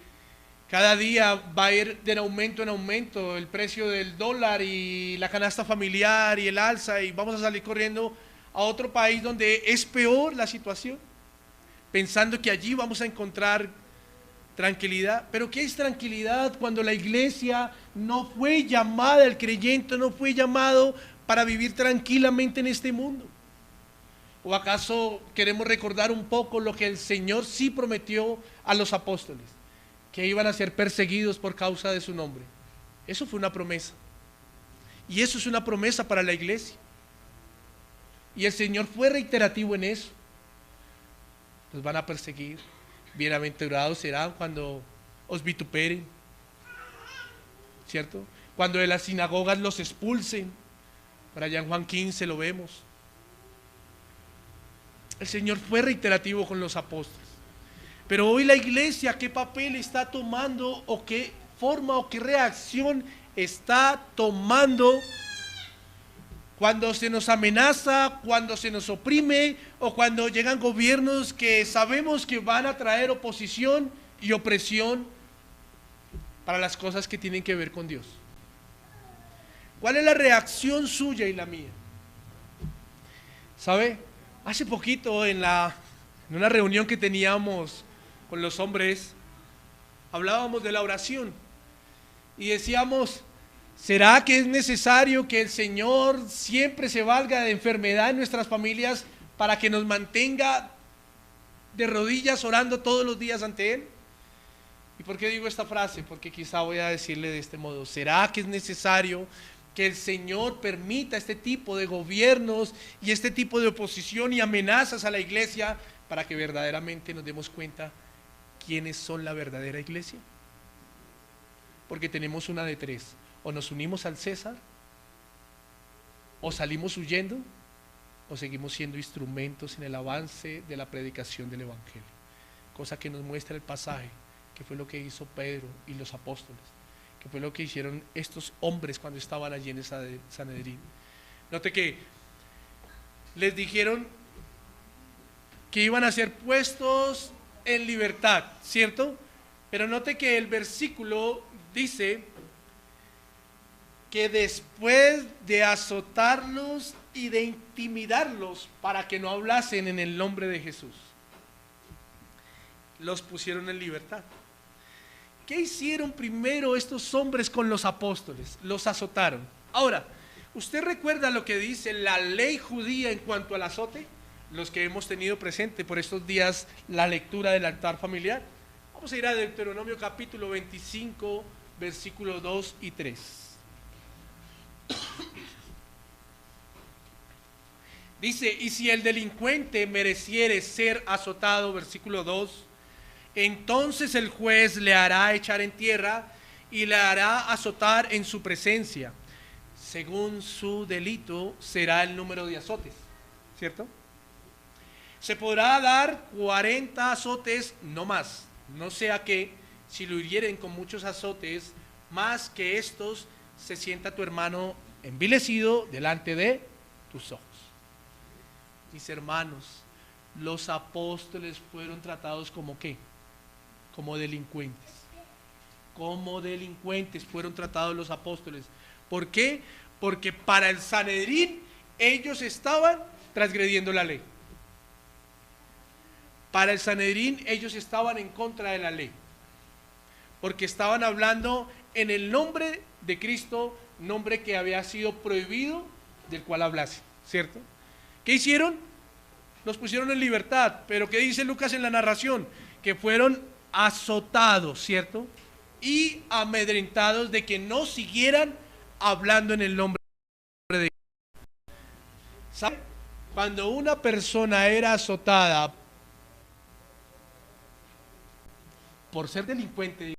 cada día va a ir de aumento en aumento el precio del dólar y la canasta familiar y el alza, y vamos a salir corriendo a otro país donde es peor la situación, pensando que allí vamos a encontrar tranquilidad. Pero ¿qué es tranquilidad cuando la iglesia no fue llamada, el creyente no fue llamado para vivir tranquilamente en este mundo? ¿O acaso queremos recordar un poco lo que el Señor sí prometió a los apóstoles? Que iban a ser perseguidos por causa de su nombre. Eso fue una promesa. Y eso es una promesa para la iglesia. Y el Señor fue reiterativo en eso. Los van a perseguir. Bienaventurados serán cuando os vituperen, ¿cierto? Cuando de las sinagogas los expulsen. Por allá en Juan 15 lo vemos. El Señor fue reiterativo con los apóstoles. Pero hoy la iglesia, ¿qué papel está tomando o qué forma o qué reacción está tomando cuando se nos amenaza, cuando se nos oprime o cuando llegan gobiernos que sabemos que van a traer oposición y opresión para las cosas que tienen que ver con Dios? ¿Cuál es la reacción suya y la mía? ¿Sabe? Hace poquito en una reunión que teníamos con los hombres, hablábamos de la oración y decíamos: ¿será que es necesario que el Señor siempre se valga de enfermedad en nuestras familias para que nos mantenga de rodillas orando todos los días ante Él? ¿Y por qué digo esta frase? Porque quizá voy a decirle de este modo: ¿será que es necesario que el Señor permita este tipo de gobiernos y este tipo de oposición y amenazas a la iglesia para que verdaderamente nos demos cuenta quiénes son la verdadera iglesia? Porque tenemos una de tres: o nos unimos al César, o salimos huyendo, o seguimos siendo instrumentos en el avance de la predicación del evangelio. Cosa que nos muestra el pasaje, que fue lo que hizo Pedro y los apóstoles, que fue lo que hicieron estos hombres cuando estaban allí en el Sanedrín. Note que les dijeron que iban a ser puestos en libertad, ¿cierto? Pero note que el versículo dice que después de azotarlos y de intimidarlos para que no hablasen en el nombre de Jesús, los pusieron en libertad. ¿Qué hicieron primero estos hombres con los apóstoles? Los azotaron. Ahora, ¿usted recuerda lo que dice la ley judía en cuanto al azote? Los que hemos tenido presente por estos días la lectura del altar familiar. Vamos a ir a Deuteronomio capítulo 25, versículos 2 y 3. Dice: y si el delincuente mereciere ser azotado, versículo 2, entonces el juez le hará echar en tierra y le hará azotar en su presencia. Según su delito será el número de azotes, ¿cierto? Se podrá dar 40 azotes, no más, no sea que si lo hirieren con muchos azotes, más que estos, se sienta tu hermano envilecido delante de tus ojos. Mis hermanos, los apóstoles fueron tratados como ¿qué? Como delincuentes. Como delincuentes fueron tratados los apóstoles. ¿Por qué? Porque para el Sanedrín ellos estaban transgrediendo la ley. Para el Sanedrín ellos estaban en contra de la ley. Porque estaban hablando en el nombre de Cristo, nombre que había sido prohibido del cual hablase, ¿cierto? ¿Qué hicieron? Los pusieron en libertad, pero ¿qué dice Lucas en la narración? Que fueron azotados, ¿cierto? Y amedrentados de que no siguieran hablando en el nombre de Dios. ¿Sabe? Cuando una persona era azotada por ser delincuente,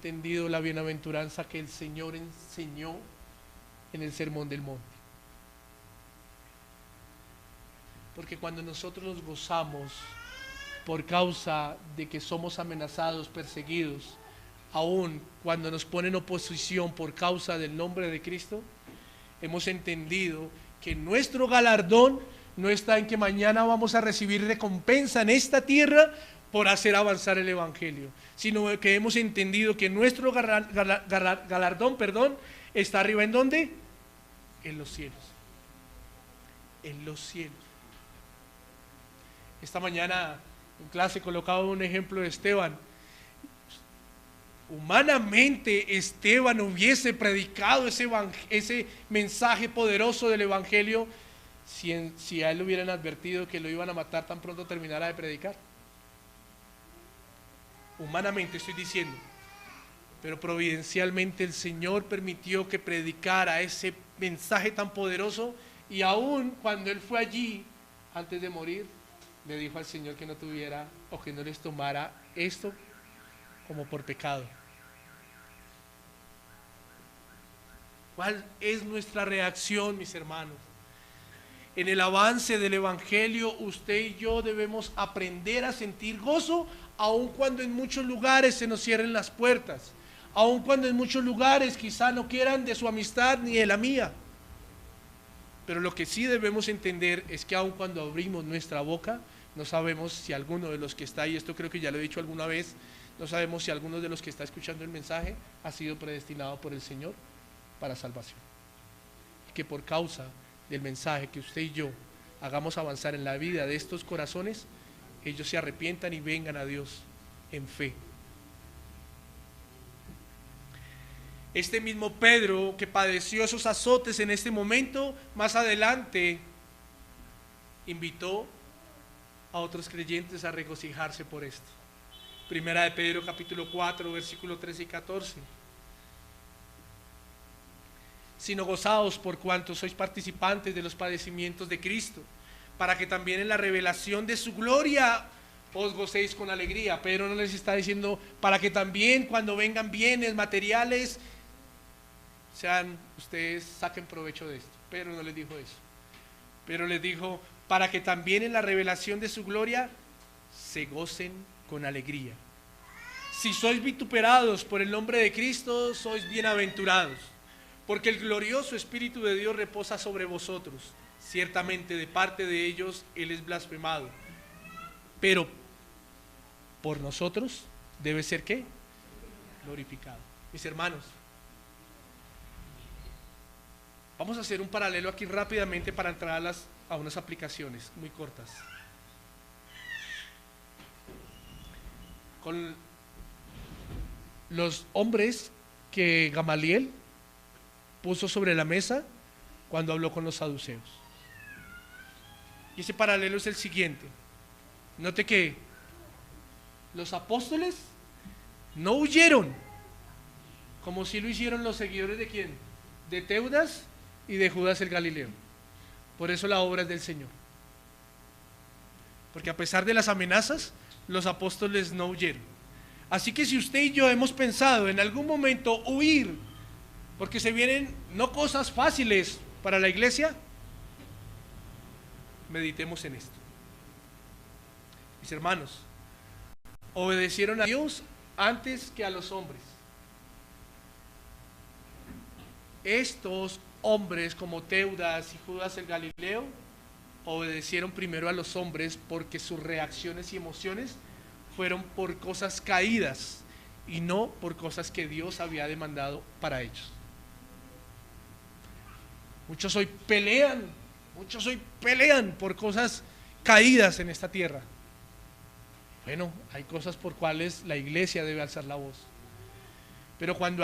entendido la bienaventuranza que el Señor enseñó en el Sermón del Monte. Porque cuando nosotros nos gozamos por causa de que somos amenazados, perseguidos, aun cuando nos ponen oposición por causa del nombre de Cristo, hemos entendido que nuestro galardón no está en que mañana vamos a recibir recompensa en esta tierra por hacer avanzar el Evangelio, sino que hemos entendido que nuestro galardón, está arriba. ¿En dónde? En los cielos. En los cielos. Esta mañana en clase colocaba un ejemplo de Esteban. Humanamente Esteban hubiese predicado ese mensaje poderoso del Evangelio si a él le hubieran advertido que lo iban a matar tan pronto terminara de predicar. Humanamente estoy diciendo. Pero providencialmente el Señor permitió que predicara ese mensaje tan poderoso, y aún cuando él fue allí, antes de morir, le dijo al Señor que no tuviera o que no les tomara esto como por pecado. ¿Cuál es nuestra reacción, mis hermanos? En el avance del Evangelio, usted y yo debemos aprender a sentir gozo, aun cuando en muchos lugares se nos cierren las puertas, aun cuando en muchos lugares quizá no quieran de su amistad ni de la mía. Pero lo que sí debemos entender es que aun cuando abrimos nuestra boca, no sabemos si alguno de los que está ahí, esto creo que ya lo he dicho alguna vez, no sabemos si alguno de los que está escuchando el mensaje ha sido predestinado por el Señor para salvación. Que por causa del mensaje que usted y yo hagamos avanzar en la vida de estos corazones, ellos se arrepientan y vengan a Dios en fe. Este mismo Pedro que padeció esos azotes en este momento, más adelante invitó a otros creyentes a regocijarse por esto. Primera de Pedro capítulo 4, versículos 13 y 14. Sino gozaos por cuanto sois participantes de los padecimientos de Cristo, para que también en la revelación de su gloria os gocéis con alegría. Pedro no les está diciendo para que también cuando vengan bienes materiales, ustedes saquen provecho de esto. Pedro no les dijo eso. Pedro les dijo para que también en la revelación de su gloria se gocen con alegría. Si sois vituperados por el nombre de Cristo, sois bienaventurados, porque el glorioso Espíritu de Dios reposa sobre vosotros. Ciertamente de parte de ellos Él es blasfemado, pero por nosotros debe ser ¿qué? Glorificado. Mis hermanos, vamos a hacer un paralelo aquí rápidamente para entrar a unas aplicaciones muy cortas. Con los hombres que Gamaliel puso sobre la mesa cuando habló con los saduceos. Y ese paralelo es el siguiente. Note que los apóstoles no huyeron, como si lo hicieron los seguidores de ¿quién? De Teudas y de Judas el Galileo. Por eso la obra es del Señor. Porque a pesar de las amenazas, los apóstoles no huyeron. Así que si usted y yo hemos pensado en algún momento huir, porque se vienen no cosas fáciles para la iglesia, meditemos en esto. Mis hermanos, obedecieron a Dios antes que a los hombres. Estos hombres como Teudas y Judas el Galileo obedecieron primero a los hombres porque sus reacciones y emociones fueron por cosas caídas y no por cosas que Dios había demandado para ellos. Muchos hoy pelean por cosas caídas en esta tierra. Bueno, hay cosas por cuales la iglesia debe alzar la voz. Pero cuando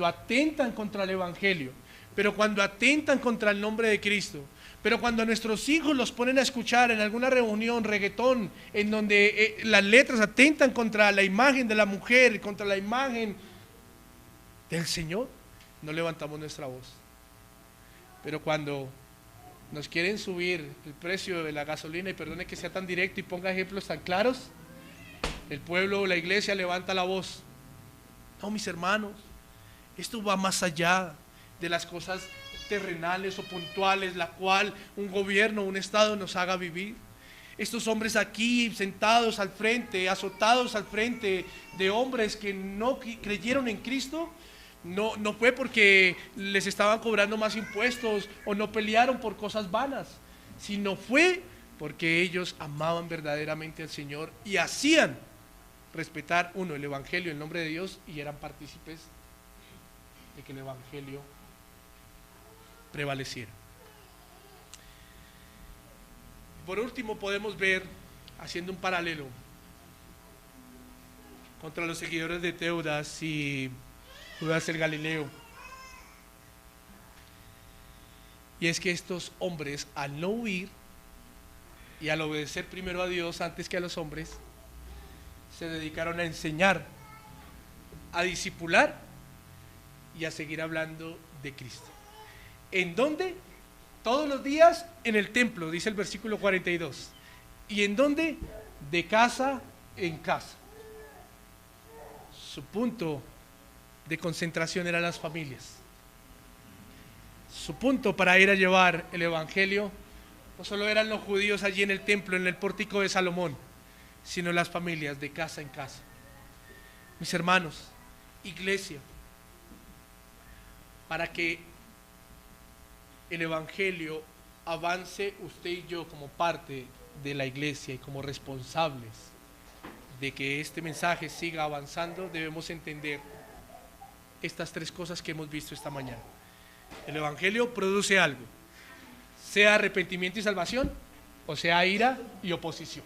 atentan contra el Evangelio, pero cuando atentan contra el nombre de Cristo, pero cuando a nuestros hijos los ponen a escuchar en alguna reunión reggaetón, en donde las letras atentan contra la imagen de la mujer, contra la imagen del Señor, no levantamos nuestra voz. Pero cuando nos quieren subir el precio de la gasolina, y perdone que sea tan directo y ponga ejemplos tan claros, el pueblo o la iglesia levanta la voz. No, mis hermanos, esto va más allá de las cosas terrenales o puntuales, la cual un gobierno, un estado nos haga vivir. Estos hombres aquí sentados al frente, azotados al frente de hombres que no creyeron en Cristo, no fue porque les estaban cobrando más impuestos o no pelearon por cosas vanas, sino fue porque ellos amaban verdaderamente al Señor y hacían respetar el Evangelio, el nombre de Dios, y eran partícipes de que el Evangelio prevaleciera. Por último, podemos ver, haciendo un paralelo contra los seguidores de Teudas y Judas el Galileo, y es que estos hombres, al no huir y al obedecer primero a Dios antes que a los hombres, se dedicaron a enseñar a discipular y a seguir hablando de Cristo. ¿En dónde? Todos los días en el templo, dice el versículo 42. ¿Y en dónde? De casa en casa. Su punto de concentración eran las familias. Su punto para ir a llevar el evangelio no solo eran los judíos allí en el templo, en el pórtico de Salomón, sino las familias de casa en casa. Mis hermanos, iglesia, para que el evangelio avance, usted y yo como parte de la iglesia y como responsables de que este mensaje siga avanzando, debemos entender estas tres cosas que hemos visto esta mañana. El evangelio produce algo, sea arrepentimiento y salvación, o sea ira y oposición.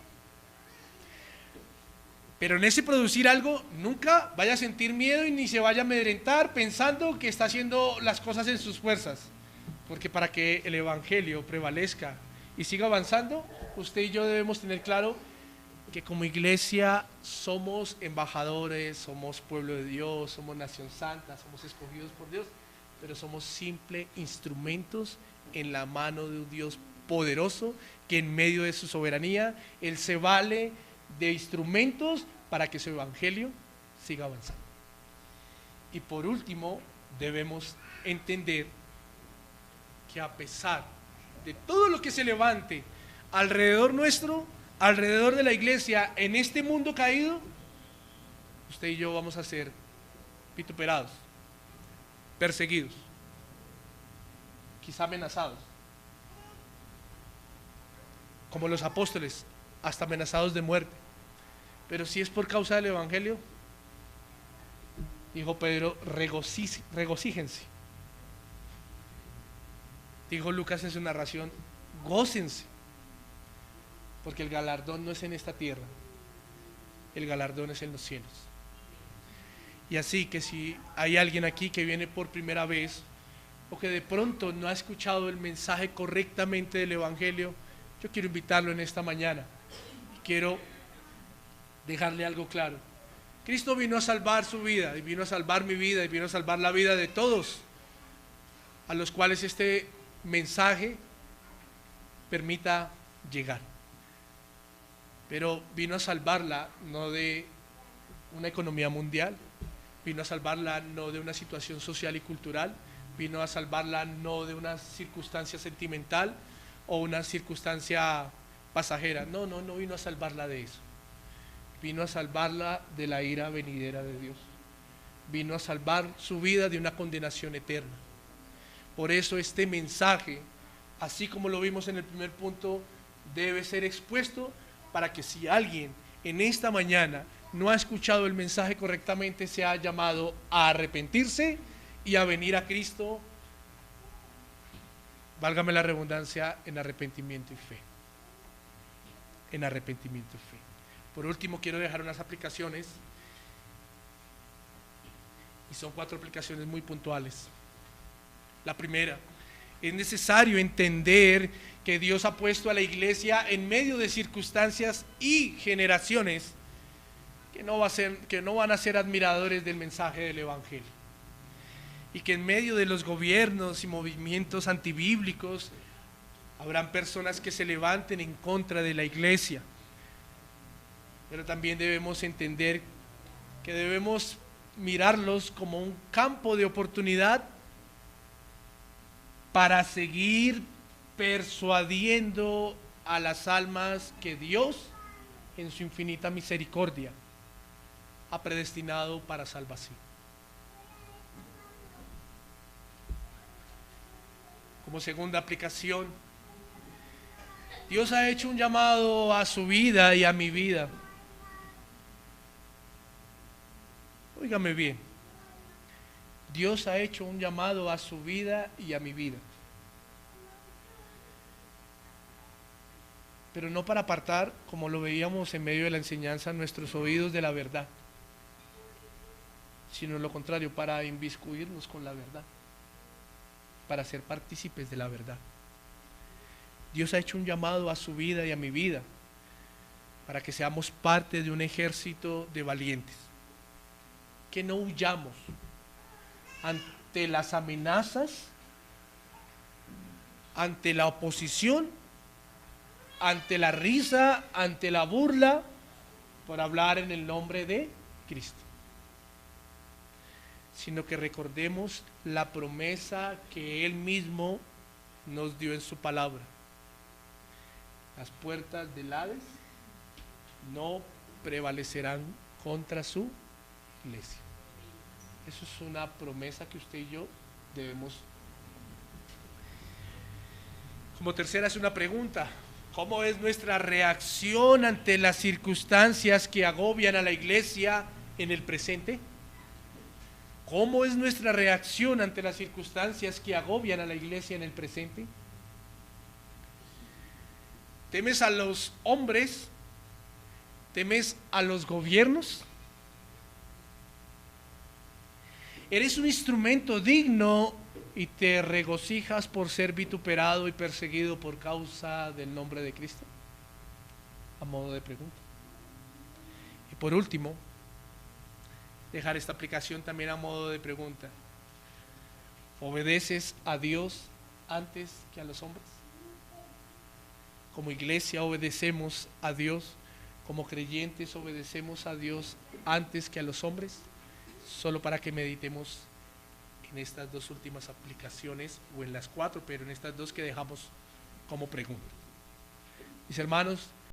Pero en ese producir algo, nunca vaya a sentir miedo y ni se vaya a amedrentar pensando que está haciendo las cosas en sus fuerzas. Porque para que el evangelio prevalezca y siga avanzando, usted y yo debemos tener claro que como iglesia somos embajadores, somos pueblo de Dios, somos nación santa, somos escogidos por Dios, pero somos simples instrumentos en la mano de un Dios poderoso que en medio de su soberanía, Él se vale de instrumentos para que su evangelio siga avanzando. Y por último, debemos entender que a pesar de todo lo que se levante alrededor nuestro, alrededor de la iglesia, en este mundo caído, usted y yo vamos a ser vituperados, perseguidos, quizá amenazados, como los apóstoles, hasta amenazados de muerte. Pero si es por causa del evangelio, dijo Pedro, regocíjense. Dijo Lucas en su narración, gócense, porque el galardón no es en esta tierra, el galardón es en los cielos. Y así que si hay alguien aquí que viene por primera vez o que de pronto no ha escuchado el mensaje correctamente del evangelio, yo quiero invitarlo en esta mañana. Quiero dejarle algo claro. Cristo vino a salvar su vida, y vino a salvar mi vida, y vino a salvar la vida de todos a los cuales este mensaje permita llegar. Pero vino a salvarla no de una economía mundial, vino a salvarla no de una situación social y cultural, vino a salvarla no de una circunstancia sentimental o una circunstancia pasajera. No vino a salvarla de eso. Vino a salvarla de la ira venidera de Dios. Vino a salvar su vida de una condenación eterna. Por eso este mensaje, así como lo vimos en el primer punto, debe ser expuesto para que si alguien en esta mañana no ha escuchado el mensaje correctamente, sea llamado a arrepentirse y a venir a Cristo, válgame la redundancia, en arrepentimiento y fe. En arrepentimiento y fe. Por último, quiero dejar unas aplicaciones, y son 4 aplicaciones muy puntuales. La primera, es necesario entender que Dios ha puesto a la iglesia en medio de circunstancias y generaciones que no van a ser admiradores del mensaje del evangelio, y que en medio de los gobiernos y movimientos antibíblicos habrán personas que se levanten en contra de la iglesia. Pero también debemos entender que debemos mirarlos como un campo de oportunidad para seguir persuadiendo a las almas que Dios, en su infinita misericordia, ha predestinado para salvación. Como segunda aplicación, Dios ha hecho un llamado a su vida y a mi vida. Óigame bien, Dios ha hecho un llamado a su vida y a mi vida. Pero no para apartar, como lo veíamos en medio de la enseñanza, nuestros oídos de la verdad, sino lo contrario, para inmiscuirnos con la verdad, para ser partícipes de la verdad. Dios ha hecho un llamado a su vida y a mi vida para que seamos parte de un ejército de valientes. que no huyamos ante las amenazas, ante la oposición, ante la risa, ante la burla, por hablar en el nombre de Cristo, sino que recordemos la promesa que Él mismo nos dio en su palabra. Las puertas del Hades no prevalecerán contra su iglesia. Eso es una promesa que usted y yo debemos. Como tercera es una pregunta: ¿cómo es nuestra reacción ante las circunstancias que agobian a la iglesia en el presente? ¿Cómo es nuestra reacción ante las circunstancias que agobian a la iglesia en el presente? ¿Temes a los hombres? ¿Temes a los gobiernos? ¿Eres un instrumento digno y te regocijas por ser vituperado y perseguido por causa del nombre de Cristo? A modo de pregunta. Y por último, dejar esta aplicación también a modo de pregunta: ¿obedeces a Dios antes que a los hombres? Como iglesia obedecemos a Dios, como creyentes obedecemos a Dios antes que a los hombres. Solo para que meditemos en estas dos últimas aplicaciones, o en las cuatro, pero en estas dos que dejamos como pregunta. Mis hermanos,